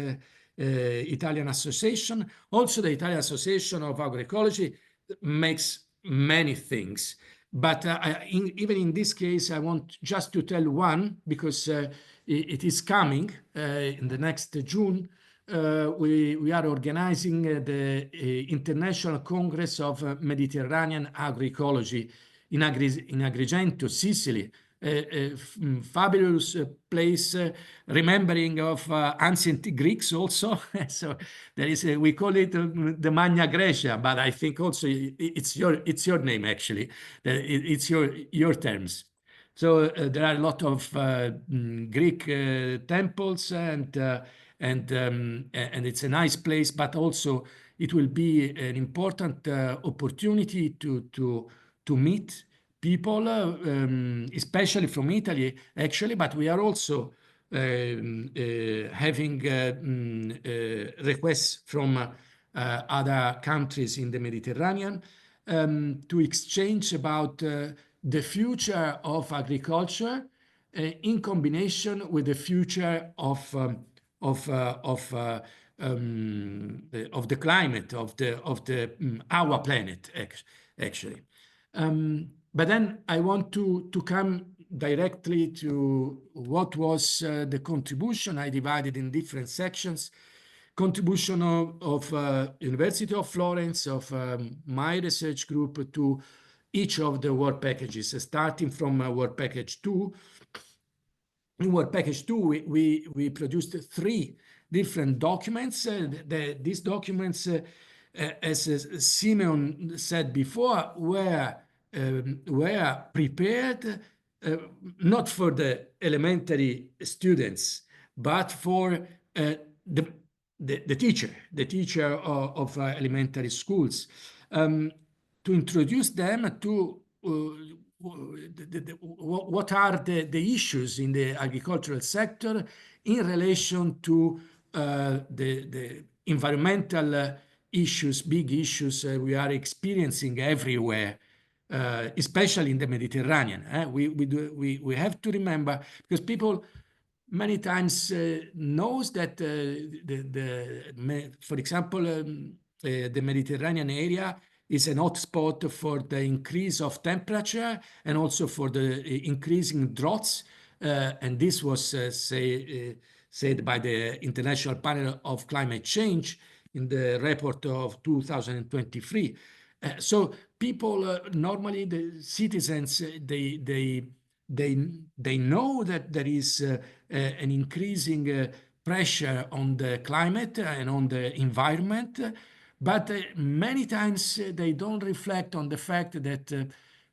Italian association. Also, the Italian Association of Agroecology makes many things. But even in this case, I want just to tell one, because it is coming in the next June. We are organizing the International Congress of Mediterranean Agroecology in Agrigento, Sicily. A fabulous place, remembering of ancient Greeks also. So there is we call it the Magna Graecia, but I think also it's your name actually. It's your terms. So there are a lot of Greek temples, and it's a nice place, but also it will be an important opportunity to meet people, especially from Italy, actually, but we are also having requests from other countries in the Mediterranean to exchange about the future of agriculture in combination with the future of the climate of our planet, actually. But then I want to come directly to what was the contribution. I divided in different sections. Contribution of University of Florence, of my research group, to each of the work packages, starting from work package 2. In work package 2, we produced 3 different documents. These documents, as Simeon said before, were prepared not for the elementary students, but for the teacher of elementary schools, to introduce them to what are the issues in the agricultural sector in relation to the environmental issues, big issues we are experiencing everywhere, especially in the Mediterranean. We have to remember, because people many times knows that for example, the Mediterranean area is an hotspot for the increase of temperature and also for the increasing droughts. And this was said by the International Panel of Climate Change in the report of 2023. So people, normally the citizens, they know that there is an increasing pressure on the climate and on the environment, but many times they don't reflect on the fact that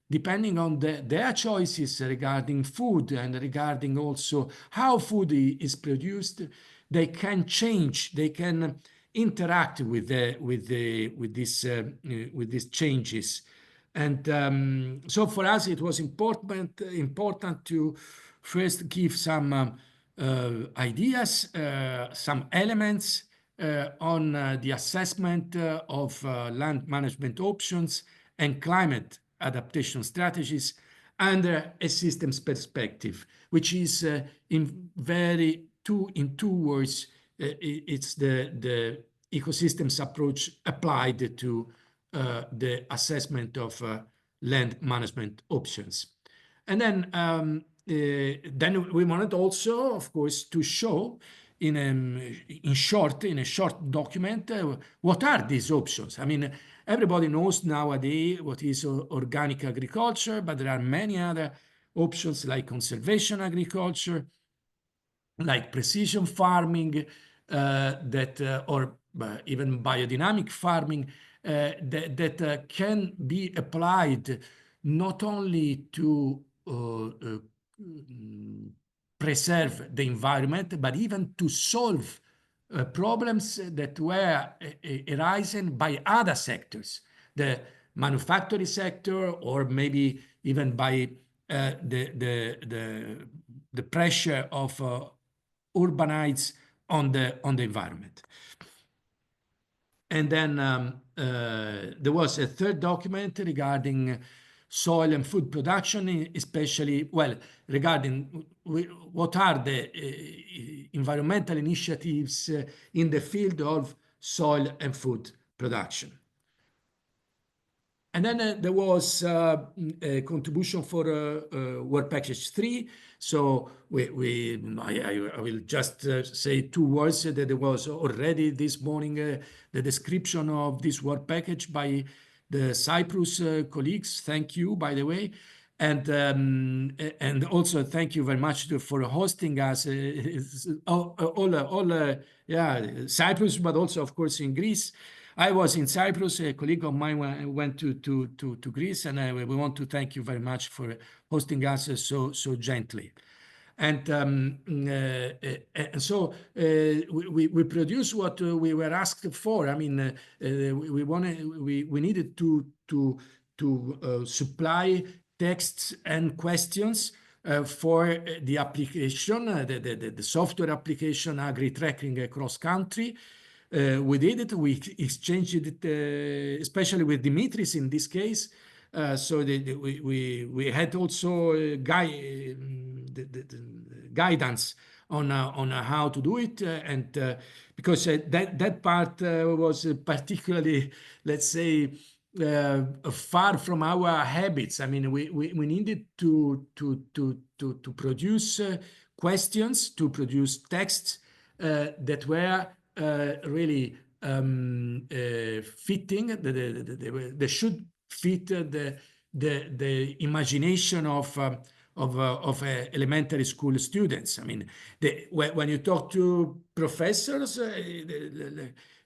depending on their choices regarding food and regarding also how food is produced, they can change, they can interact with these changes. And so for us, it was important to first give some ideas, some elements on the assessment of land management options and climate adaptation strategies under a systems perspective, which is in two words, it's the ecosystems approach applied to the assessment of land management options. And then we wanted also, of course, to show in a short document what are these options. I mean, everybody knows nowadays what is organic agriculture, but there are many other options like conservation agriculture, like precision farming, or even biodynamic farming that can be applied not only to preserve the environment, but even to solve problems that were arising by other sectors, the manufacturing sector, or maybe even by the pressure of urbanites on the environment. And then there was a third document regarding soil and food production, especially, well, regarding what are the environmental initiatives in the field of soil and food production. And then there was a contribution for Work Package 3. So I will just say 2 words that there was already this morning the description of this work package by the Cyprus colleagues. Thank you, by the way. And also thank you very much for hosting us, yeah, Cyprus, but also of course in Greece. I was in Cyprus, a colleague of mine went to Greece, and we want to thank you very much for hosting us so gently. And so we produced what we were asked for. I mean, we needed to supply texts and questions for the application, the software application agri-tracking across country. We did it. We exchanged it, especially with Dimitris in this case. So we had also guidance on how to do it, and because that part was particularly, let's say, far from our habits. I mean, we needed to produce questions, to produce texts that were really fitting. They should fit the imagination of elementary school students. I mean, when you talk to professors,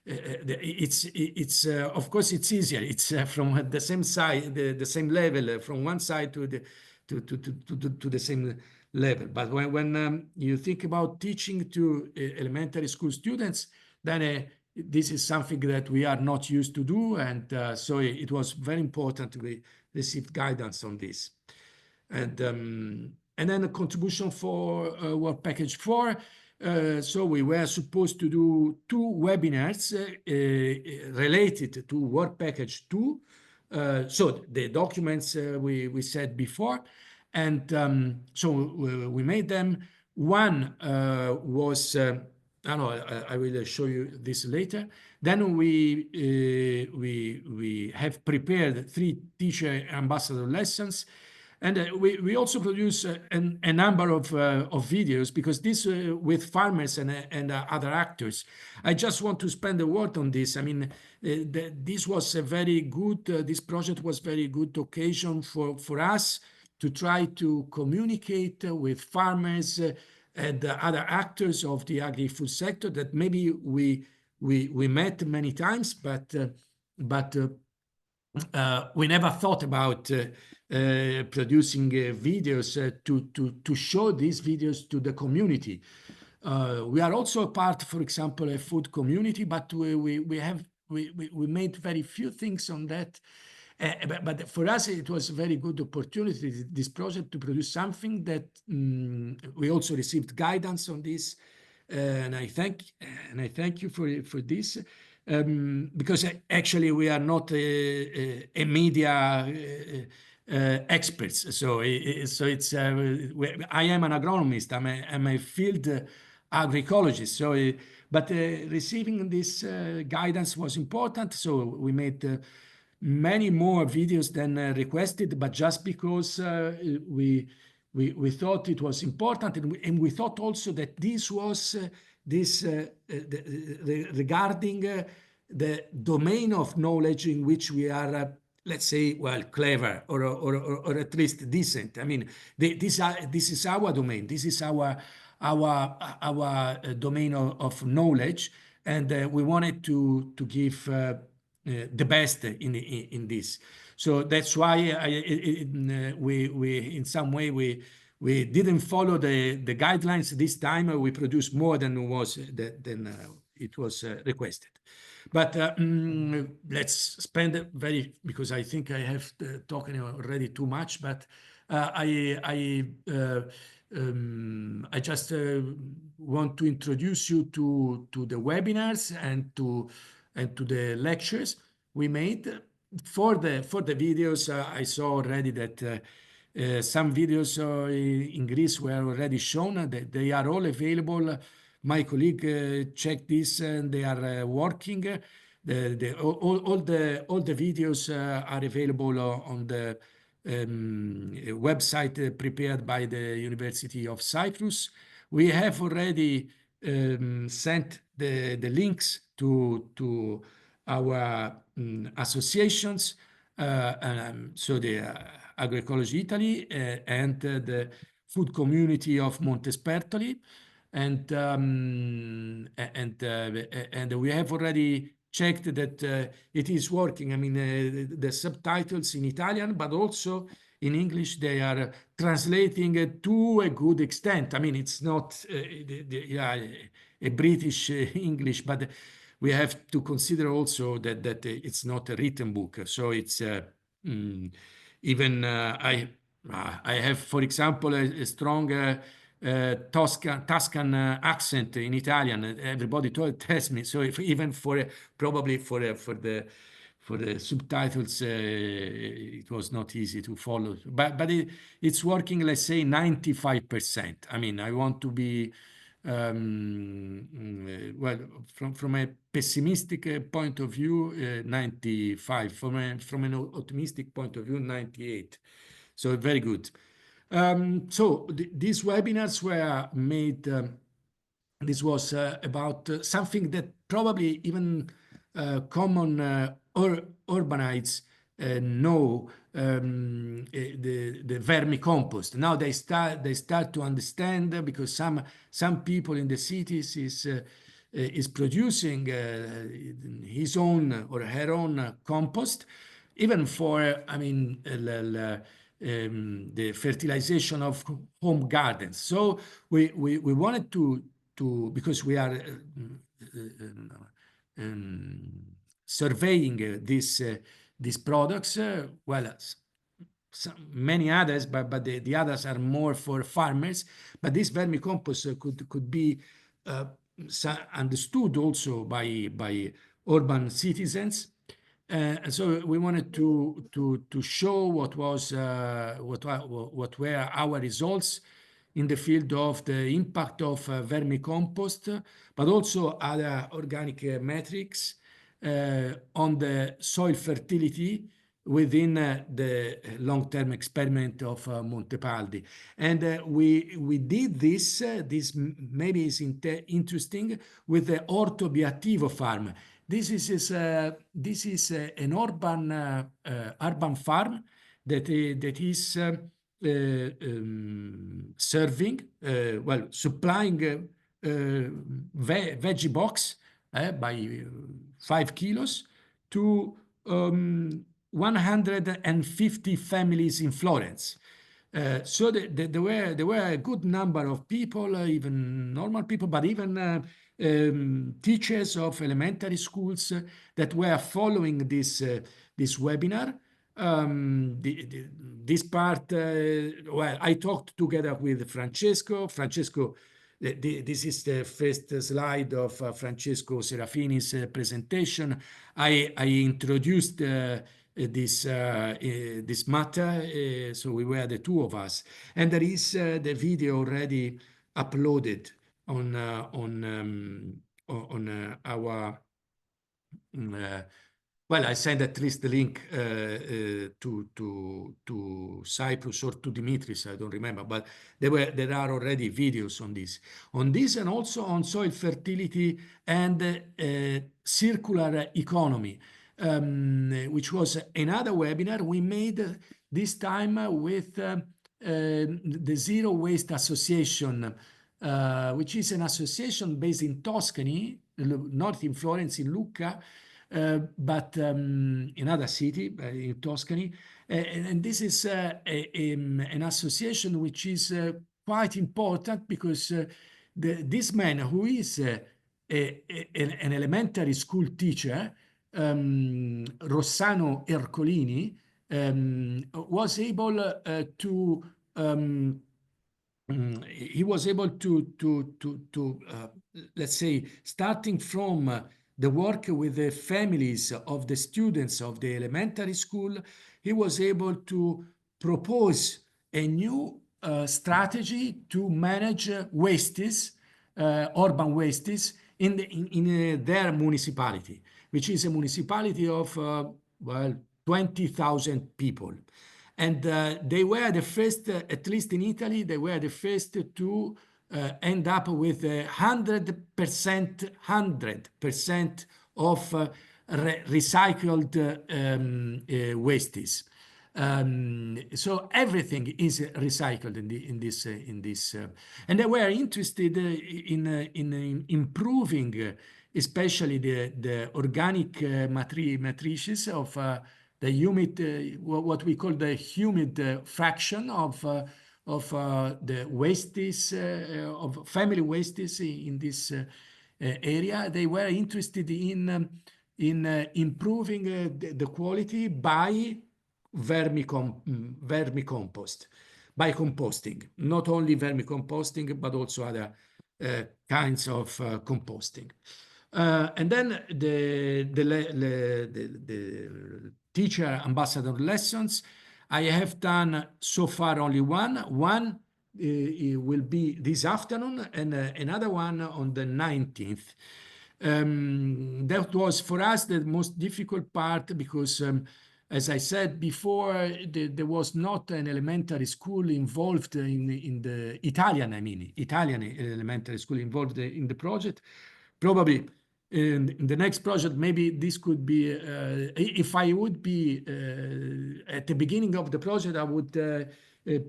it's of course it's easier. It's from the same side, the same level, from one side to the same level. But when you think about teaching to elementary school students, then this is something that we are not used to do, and so it was very important we received guidance on this. And then a contribution for Work Package 4. So we were supposed to do 2 webinars related to Work Package 2. So the documents we said before, and so we made them. One was I will show you this later. Then we have prepared 3 teacher ambassador lessons, and we also produce a number of videos, because this with farmers and other actors. I just want to spend a word on this. I mean, this was a very good. This project was very good occasion for us to try to communicate with farmers and other actors of the agri-food sector that maybe we met many times, but we never thought about producing videos to show these videos to the community. We are also a part, for example, a food community, but we made very few things on that. But for us, it was a very good opportunity, this project, to produce something that we also received guidance on this, and I thank you for this, because actually we are not a media experts. So it's I am an agronomist. I'm a field agroecologist. So, but receiving this guidance was important. So we made many more videos than requested, but just because we thought it was important, and we thought also that this was regarding the domain of knowledge in which we are, let's say, well, clever or at least decent. I mean, this is our domain. This is our our domain of knowledge, and we wanted to give the best in this. So that's why we in some way we didn't follow the guidelines this time. We produced more than it was requested. But let's spend because I think I have talking already too much. But I just want to introduce you to the webinars and to the lectures we made. For the videos, I saw already that some videos in Greece were already shown. That they are all available. My colleague checked this, and they are working. All the videos are available on the website prepared by the University of Cyprus. We have already sent the links to our associations, so the Agroecology Italy and the Food Community of Montespertoli, and we have already checked that it is working. I mean, the subtitles in Italian, but also in English, they are translating to a good extent. I mean, it's not a British English, but we have to consider also that it's not a written book. So it's even I have, for example, a strong Tuscan accent in Italian. Everybody tells me. So even probably for the subtitles, it was not easy to follow. But it's working, let's say 95%. I mean, I want to be well, from a pessimistic point of view, 95. From an optimistic point of view, 98. So very good. So these webinars were made. This was about something that probably even common urbanites know, the vermicompost. Now they start to understand, because some people in the cities is producing his own or her own compost, even for, I mean, the fertilization of home gardens. So we wanted to because we are surveying these products, well, many others, but the others are more for farmers. But this vermicompost could be understood also by urban citizens. And so we wanted to show what were our results in the field of the impact of vermicompost, but also other organic metrics on the soil fertility within the long-term experiment of Montepaldi. And we did this maybe is interesting, with the Orto Beativo farm. This is an urban farm that is serving, well, supplying veggie box by 5 kilos to 150 families in Florence. So there were a good number of people, even normal people, but even teachers of elementary schools that were following this webinar. This part, well, I talked together with Francesco. This is the first slide of Francesco Serafini's presentation. I introduced this matter, so we were the two of us, and there is the video already uploaded on our. Well, I sent at least the link to Cyprus or to Dimitris, I don't remember, but there are already videos on this, and also on soil fertility and circular economy, which was another webinar we made this time with the Zero Waste Association which is an association based in Tuscany, not in Florence, in Lucca, but in other city in Tuscany. And this is an association which is quite important because this man, who is an elementary school teacher, Rossano Ercolini, was able to he was able to let's say, starting from the work with the families of the students of the elementary school, he was able to propose a new strategy to manage wastes, urban wastes in their municipality, which is a municipality of, well, 20,000 people. And they were the first, at least in Italy, they were the first to end up with 100% of recycled wastes. So everything is recycled in this, and they were interested in improving, especially the organic matrices of the humid, what we call the humid fraction of the wastes, of family wastes in this area. They were interested in improving the quality by vermicompost, by composting, not only vermicomposting, but also other kinds of composting. And then the teacher ambassador lessons, I have done so far only one. One will be this afternoon, and another one on the 19th. That was for us the most difficult part because, as I said before, there was not an elementary school involved in the Italian elementary school involved in the project. Probably in the next project, maybe this could be, if I would be at the beginning of the project, I would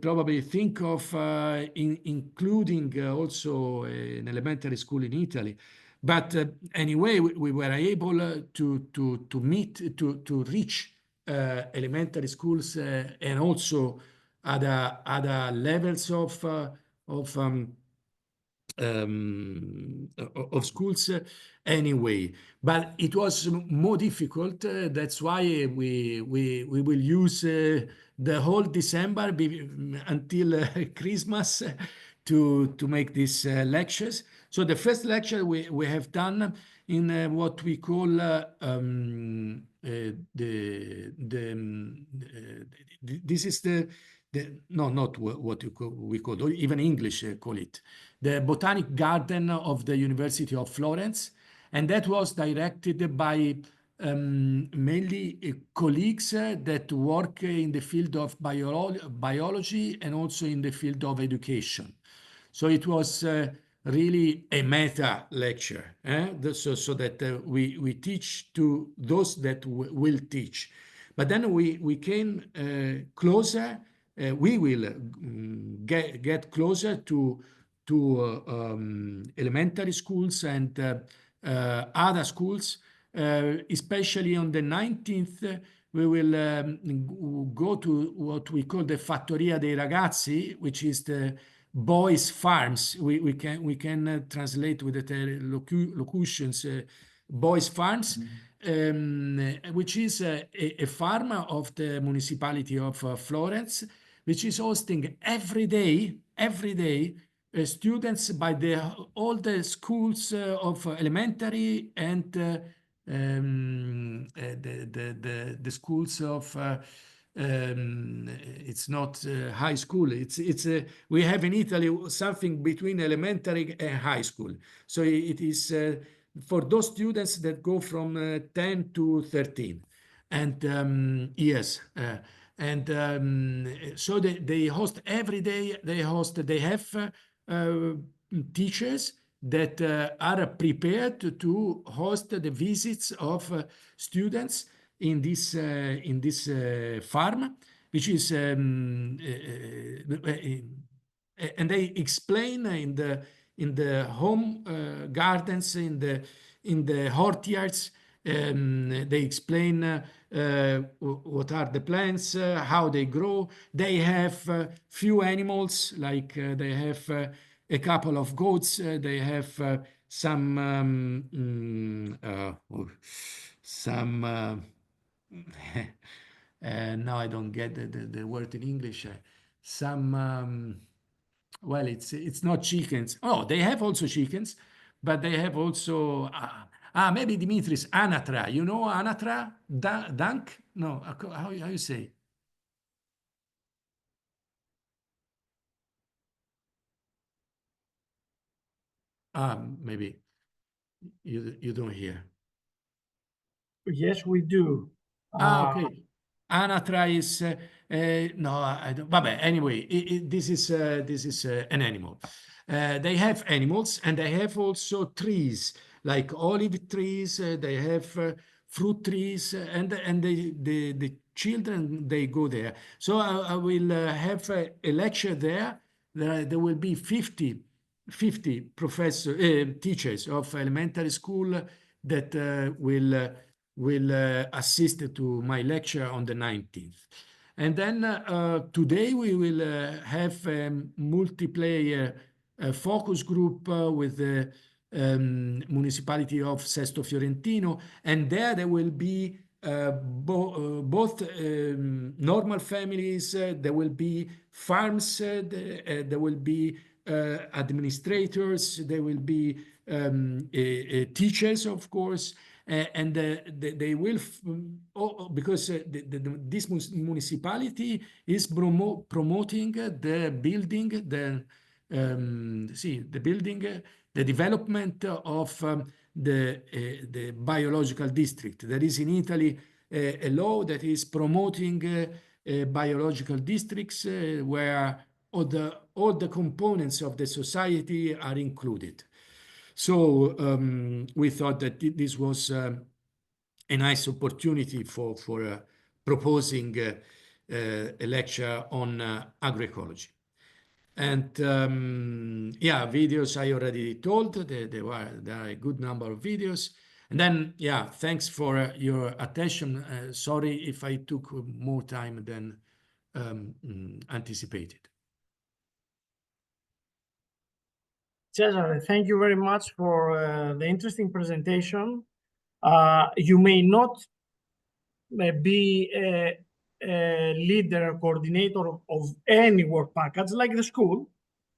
probably think of including also an elementary school in Italy. But anyway, we were able to reach elementary schools and also other levels of schools anyway. But it was more difficult. That's why we will use the whole December until Christmas to make these lectures. So the first lecture we have done in what we call this is no, not what we call, even English call it, the Botanic Garden of the University of Florence. And that was directed by mainly colleagues that work in the field of biology and also in the field of education. So it was really a meta lecture, so that we teach to those that will teach. But then we came closer. We will get closer to elementary schools and other schools, especially on the 19th. We will go to what we call the Fattoria dei Ragazzi, which is the boys' farms. We can translate with the locutions boys' farms, which is a farm of the municipality of Florence, which is hosting every day students by all the schools of elementary and the schools of it's not high school. It's we have in Italy something between elementary and high school. So it is for those students that go from 10 to 13 and years. So they host every day. They have teachers that are prepared to host the visits of students in this farm, which is and they explain in the home gardens, in the courtyards. They explain what are the plants, how they grow. They have few animals, like they have a couple of goats. They have some now I don't get the word in English. Some well, it's not chickens. Oh, they have also chickens, but they have also maybe Dimitris anatra. You know anatra? Dunk? No, how you say? Maybe you don't hear. Yes, we do. Okay. Anatra is no, I don't. Vabbè, anyway, this is an animal. They have animals, and they have also trees, like olive trees. They have fruit trees, and the children, they go there. So I will have a lecture there. There will be 50 teachers of elementary school that will assist to my lecture on the 19th. And then today we will have a multiplayer focus group with the municipality of Sesto Fiorentino, and there will be both normal families, there will be farms, there will be administrators, there will be teachers, of course, and they will, because this municipality is promoting the building, the development of the biological district. There is in Italy a law that is promoting biological districts where all the components of the society are included. So we thought that this was a nice opportunity for proposing a lecture on agroecology. And yeah, videos I already told. There are a good number of videos. And then, yeah, thanks for your attention. Sorry if I took more time than anticipated. Cesare, thank you very much for the interesting presentation. You may not be a leader, coordinator of any work package like the school,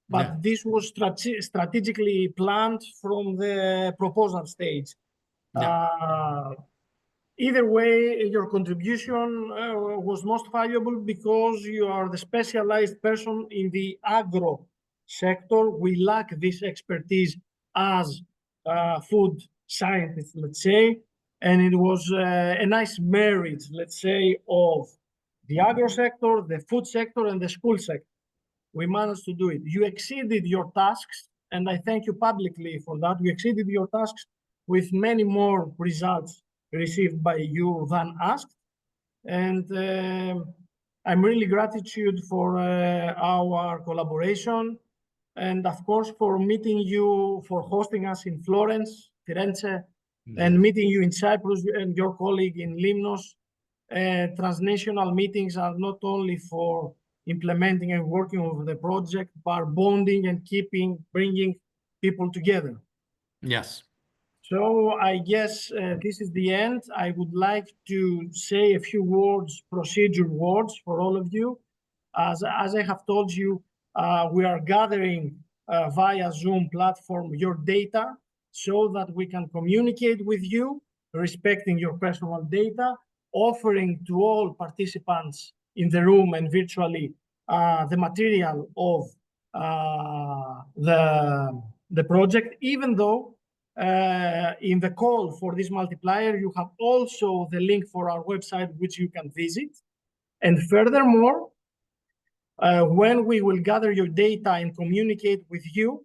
but this was strategically planned from the proposal stage. Either way, your contribution was most valuable because you are the specialized person in the agro sector. We lack this expertise as food scientists, let's say, and it was a nice marriage, let's say, of the agro sector, the food sector, and the school sector. We managed to do it. You exceeded your tasks, and I thank you publicly for that. You exceeded your tasks with many more results received by you than asked. And I'm really gratitude for our collaboration, and of course for meeting you, for hosting us in Florence, Firenze, and meeting you in Cyprus and your colleague in Limnos. Transnational meetings are not only for implementing and working on the project, but bonding and bringing people together. Yes. So I guess this is the end. I would like to say a few words, procedure words for all of you. As I have told you, we are gathering via Zoom platform your data so that we can communicate with you, respecting your personal data, offering to all participants in the room and virtually the material of the project, even though in the call for this multiplier, you have also the link for our website, which you can visit. And furthermore, when we will gather your data and communicate with you,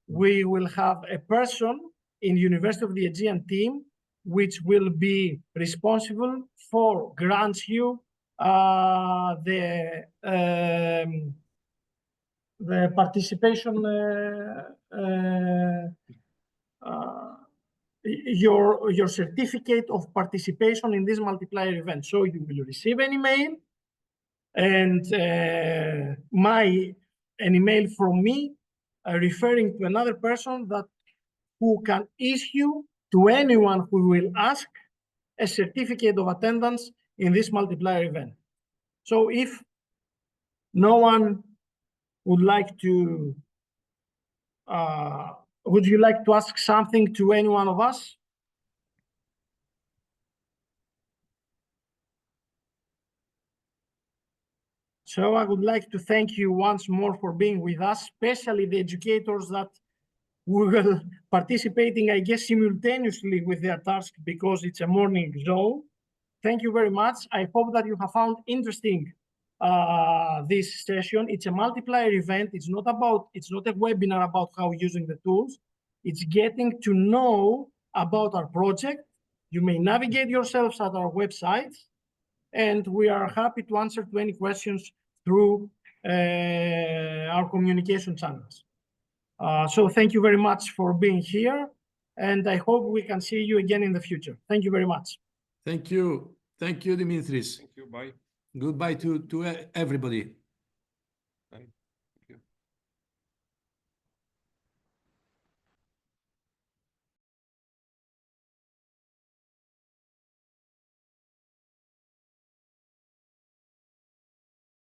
we will have a person in University of the Aegean team, which will be responsible for grants you the participation, your certificate of participation in this multiplier event. So you will receive an email, and an email from me referring to another person who can issue to anyone who will ask a certificate of attendance in this multiplier event. So if no one would like to, would you like to ask something to any one of us? So I would like to thank you once more for being with us, especially the educators that will participating, I guess, simultaneously with their task because it's a morning zone. Thank you very much. I hope that you have found interesting this session. It's a multiplier event. It's not a webinar about how using the tools. It's getting to know about our project. You may navigate yourselves at our website, and we are happy to answer to any questions through our communication channels. So thank you very much for being here, and I hope we can see you again in the future. Thank you very much. Thank you. Thank you, Dimitris. Thank you. Bye. Goodbye to everybody.